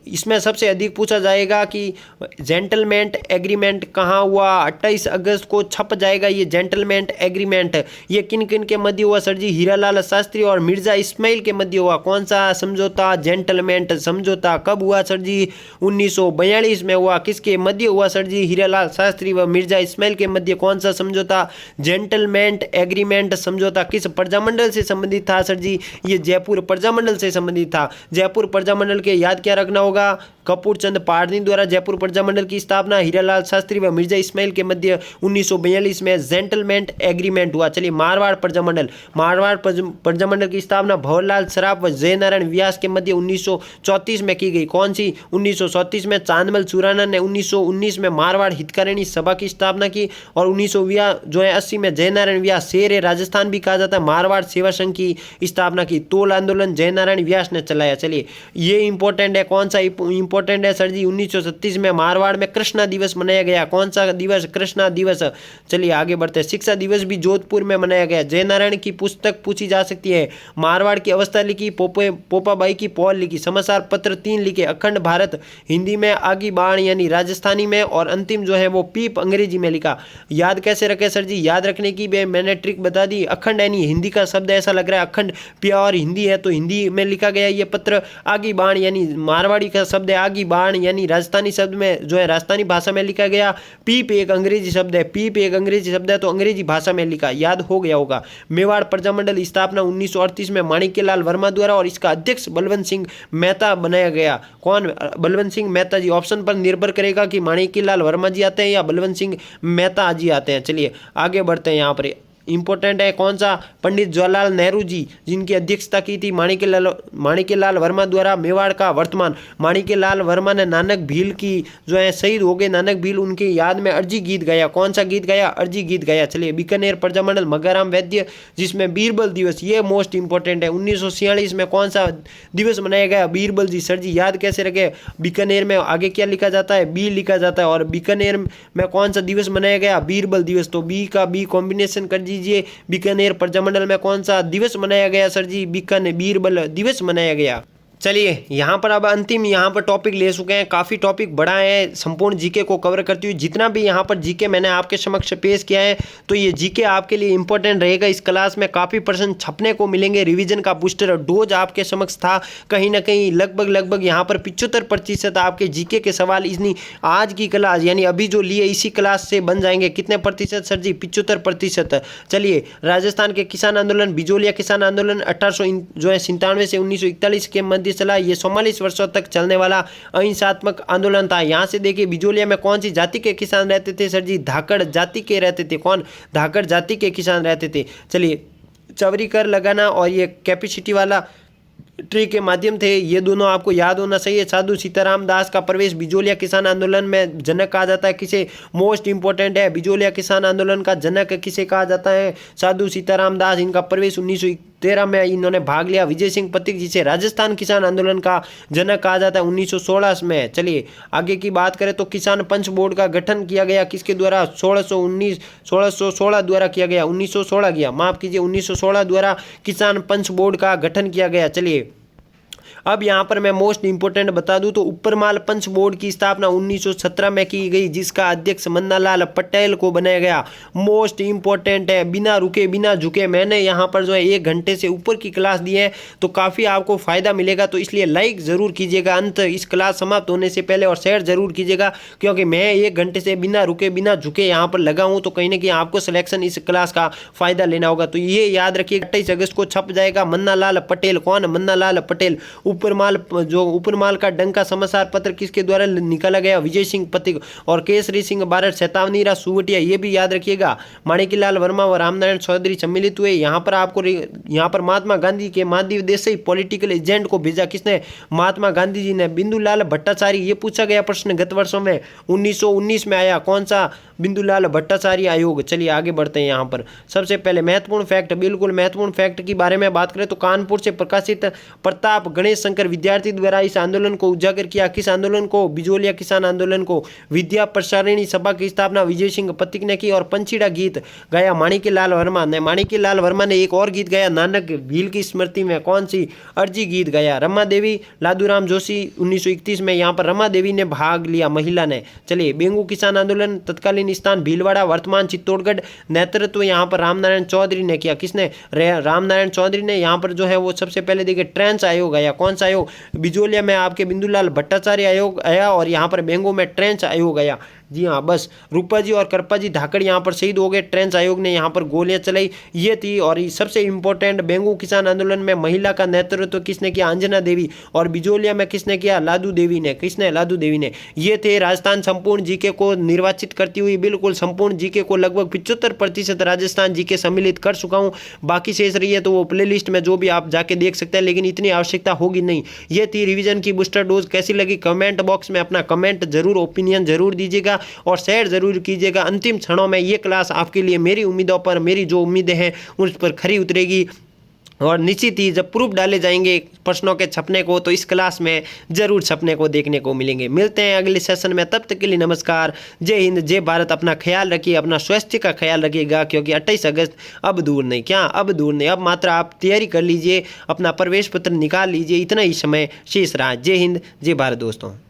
इसमें सबसे अधिक पूछा जाएगा कि जेंटलमैन एग्रीमेंट कहाँ हुआ? 28 अगस्त को छप जाएगा ये जेंटलमैन एग्रीमेंट। ये किन किन के मध्य हुआ सर जी? हीरालाल शास्त्री और मिर्जा इस्माइल के मध्य हुआ। कौन सा समझौता? जेंटलमैन समझौता। कब हुआ सर जी? 1942 में हुआ। किसके मध्य हुआ सर जी? हीरालाल शास्त्री व मिर्जा इस्माइल के मध्य कौन सा समझौता? जेंटलमैन एग्रीमेंट समझौता। किस प्रजामंडल से संबंधित था सर जी? ये जयपुर प्रजामंडल से संबंधित था। जयपुर प्रजामंडल के याद क्या रखना होगा? कपूरचंद पहाड़नी द्वारा जयपुर प्रजामंडल की स्थापना, हीरालाल शास्त्री व मिर्जा इस्माइल के मध्य 1942 में जेंटलमैन एग्रीमेंट हुआ। चलिए मारवाड़ प्रजामंडल, मारवाड़ प्रजामंडल की स्थापना भंवरलाल सराफ व जयनारायण व्यास के मध्य 1934 में की गई। कौन सी? 1934 में। चांदमल सुराना ने 1919 में मारवाड़ हितकारिणी सभा की स्थापना की। और 1980 में जयनारायण व्यास, शेर ए राजस्थान भी कहा जाता है, मारवाड़ सेवा संघ की स्थापना की। तोल आंदोलन जयनारायण व्यास ने चलाया। चलिए ये इंपॉर्टेंट है। कौन सा इंपॉर्टेंट है सर जी? 1936 में मारवाड़ में कृष्णा दिवस मनाया गया। कौन सा दिवस? कृष्णा दिवस। चलिए आगे बढ़ते हैं। शिक्षा दिवस भी जोधपुर में मनाया गया। जयनारायण की पुस्तक पूछी जा सकती है। मारवाड़ की अवस्था लिखी, पोपाबाई की पौल लिखी, समाचार पत्र 3 लिखे, अखंड भारत हिंदी में, आगी बाण यानी राजस्थानी में, और अंतिम जो है वो पीप अंग्रेजी में लिखा। याद कैसे रखे सर जी? याद रखने की मैंने ट्रिक बता दी। अखंड यानी हिंदी का शब्द, ऐसा लग रहा है अखंड प्योर हिंदी है तो हिंदी में लिखा गया ये पत्र। आगी बाण यानी मारवाड़ी का शब्द है, आगी बाण यानी राजस्थानी शब्द में जो है राजस्थानी भाषा में लिखा गया। पीप एक अंग्रेजी शब्द है, पीप एक अंग्रेजी शब्द है तो अंग्रेजी भाषा में लिखा। याद हो गया होगा। मेवाड़ प्रजामंडल स्थापना 1938 में माणिक्यलाल वर्मा द्वारा, और इसका अध्यक्ष बलवंत सिंह मेहता बनाया गया। कौन? बलवंत सिंह मेहता जी। ऑप्शन पर निर्भर करेगा कि माणिक्यलाल वर्मा जी आते हैं या बलवंत सिंह मेहता जी आते हैं। चलिए आगे बढ़ते हैं। यहाँ पर इंपॉर्टेंट है कौन सा? पंडित जवाहरलाल नेहरू जी, जिनकी अध्यक्षता की थी माणिक्यलाल वर्मा द्वारा। मेवाड़ का वर्तमान, माणिक्यलाल वर्मा ने नानक भील की जो है शहीद हो गए नानक भील, उनकी याद में अर्जी गीत गाया। कौन सा गीत गाया? अर्जी गीत गाया। चलिए बीकानेर प्रजामंडल मगाराम वैद्य, जिसमें बीरबल दिवस, ये मोस्ट इंपॉर्टेंट है। 1946 में कौन सा दिवस मनाया गया? बीरबल जी। सर जी याद कैसे रखे? बीकानेर में आगे क्या लिखा जाता है? बी लिखा जाता है। और बीकानेर में कौन सा दिवस मनाया गया? बीरबल दिवस। तो बी का बी कॉम्बिनेशन कर दीजिए। बीकानेर प्रजामंडल में कौन सा दिवस मनाया गया सर जी? बीकानेर बीरबल दिवस मनाया गया। चलिए यहाँ पर अब अंतिम यहाँ पर टॉपिक ले चुके हैं। काफ़ी टॉपिक बड़ा है, संपूर्ण जीके को कवर करती हुई जितना भी यहाँ पर जीके मैंने आपके समक्ष पेश किया है, तो ये जीके आपके लिए इंपॉर्टेंट रहेगा। इस क्लास में काफ़ी प्रश्न छपने को मिलेंगे। रिवीजन का बूस्टर डोज आपके समक्ष था। कहीं ना कहीं लगभग यहाँ पर 75% आपके जीके के सवाल इतनी आज की क्लास यानी अभी जो लिए इसी क्लास से बन जाएंगे। कितने प्रतिशत सर जी? 75%। चलिए राजस्थान के किसान आंदोलन, बिजोलिया किसान आंदोलन 1897 से 1941 के मध्य चला। ये 44 वर्षों तक चलने वाला अहिंसात्मक आंदोलन था। यहाँ से देखिए बिजोलिया में कौन सी जाति के किसान रहते थे सर जी? धाकड़ जाति के रहते थे। कौन? धाकड़ जाति के किसान रहते थे। चलिए चवरी कर लगाना और ये कैपेसिटी वाला ट्री के माध्यम थे, ये दोनों आपको याद होना चाहिए। साधु सीताराम दास का प्रवेश बिजोलिया किसान आंदोलन में जनक कहा जाता है। किसे? मोस्ट इंपॉर्टेंट है, बिजोलिया किसान आंदोलन का जनक किसे कहा जाता है? साधु सीताराम दास। इनका प्रवेश 1913 में इन्होंने भाग लिया। विजय सिंह पथिक, जिसे राजस्थान किसान आंदोलन का जनक कहा जाता है, 1916 में। चलिए आगे की बात करें तो किसान पंच बोर्ड का गठन किया गया किसके द्वारा? 1616 द्वारा किया गया। 1916 किया, माफ कीजिए 1916 द्वारा किसान पंच बोर्ड का गठन किया गया। चलिए अब यहाँ पर मैं मोस्ट इंपोर्टेंट बता दूं तो उपरमाल पंच बोर्ड की स्थापना 1917 में की गई, जिसका अध्यक्ष मन्नालाल पटेल को बनाया गया। मोस्ट इंपोर्टेंट है, बिना रुके बिना झुके। मैंने यहाँ पर जो है 1 घंटे से ऊपर की क्लास दी है तो काफ़ी आपको फायदा मिलेगा, तो इसलिए लाइक ज़रूर कीजिएगा अंत इस क्लास समाप्त होने से पहले, और शेयर ज़रूर कीजिएगा, क्योंकि मैं 1 घंटे से बिना रुके बिना झुके यहाँ पर लगा हूँ, तो कहीं ना कहीं आपको सिलेक्शन इस क्लास का फायदा लेना होगा। तो ये याद रखिए 28 अगस्त को छप जाएगा मन्नालाल पटेल। कौन? मन्नालाल पटेल। उपरमाल का डंका समाचार पत्र किसके द्वारा निकाला गया? विजय सिंह पथिक। और केसरी सिंह भारत शतावनीरा सुवटिया, ये भी याद रखिएगा। माणिक्यलाल वर्मा व रामनारायण चौधरी सम्मिलित हुए। यहाँ पर आपको यहाँ पर महात्मा गांधी के महादेव देसाई पॉलिटिकल एजेंट को भेजा किसने? महात्मा गांधी जी ने। बिंदुलाल भट्टाचार्य, ये पूछा गया प्रश्न गत वर्षों में 1919 में आया। कौन सा? बिंदुलाल भट्टाचार्य आयोग। चलिए आगे बढ़ते हैं। यहाँ पर सबसे पहले महत्वपूर्ण फैक्ट, बिल्कुल महत्वपूर्ण फैक्ट की बारे में बात करें तो कानपुर से प्रकाशित प्रताप गणेश शंकर विद्यार्थी द्वारा इस आंदोलन को उजागर किया। किस आंदोलन को? बिजोलिया किसान आंदोलन को। विद्या प्रसारिणी सभा की स्थापना विजय सिंह पथिक ने की। और पंचीड़ा गीत गाया माणिक्यलाल वर्मा ने। माणिक्यलाल वर्मा ने एक और गीत गाया नानक भील की स्मृति में। कौन सी? अर्जी गीत गाया। रमा देवी लादूराम जोशी 1931 में यहाँ पर रमा देवी ने भाग लिया, महिला ने। चलिए बेंगू किसान आंदोलन तत्कालीन स्थान भीलवाड़ा वर्तमान चित्तौड़गढ़, नेतृत्व यहाँ पर रामनारायण चौधरी ने किया। किसने? रामनारायण चौधरी ने। यहाँ पर जो है वो सबसे पहले देखिए ट्रेंच आयोग आया। कौन सा आयोग? बिजोलिया में आपके बिंदुलाल भट्टाचार्य आयोग आया और यहाँ पर बेंगो में ट्रेंच आयोग आया। जी हाँ, बस रूपा जी और कृपा जी धाकड़ यहाँ पर शहीद हो गए। ट्रेंच आयोग ने यहाँ पर गोलियां चलाई, ये थी। और ये सबसे इंपॉर्टेंट, बेंगू किसान आंदोलन में महिला का नेतृत्व किसने किया? अंजना देवी। और बिजोलिया में किसने किया? लादू देवी ने। किसने? लादू देवी ने। ये थे राजस्थान संपूर्ण जीके को निर्वाचित करती हुई, बिल्कुल संपूर्ण जीके को लगभग 75% राजस्थान जीके सम्मिलित कर चुका हूँ। बाकी शेष रही है तो वो प्ले लिस्ट में जो भी आप जाके देख सकते हैं, लेकिन इतनी आवश्यकता होगी नहीं। ये थी रिवीजन की बूस्टर डोज। कैसी लगी कमेंट बॉक्स में अपना कमेंट जरूर, ओपिनियन जरूर दीजिएगा और शेयर जरूर कीजिएगा। अंतिम क्षणों में ये क्लास आपके लिए मेरी उम्मीदों पर, मेरी जो उम्मीदें हैं उस पर खरी उतरेगी। और निश्चित ही जब प्रूफ डाले जाएंगे प्रश्नों के छपने को, तो इस क्लास में जरूर छपने को देखने को मिलेंगे। मिलते हैं अगले सेशन में, तब तक के लिए नमस्कार। जय हिंद, जय भारत। अपना ख्याल रखिए, अपना स्वास्थ्य का ख्याल रखिएगा, क्योंकि 28 अगस्त अब दूर नहीं। क्या अब दूर नहीं? अब मात्र आप तैयारी कर लीजिए, अपना प्रवेश पत्र निकाल लीजिए, इतना ही समय शेष रहा। जय हिंद, जय भारत दोस्तों।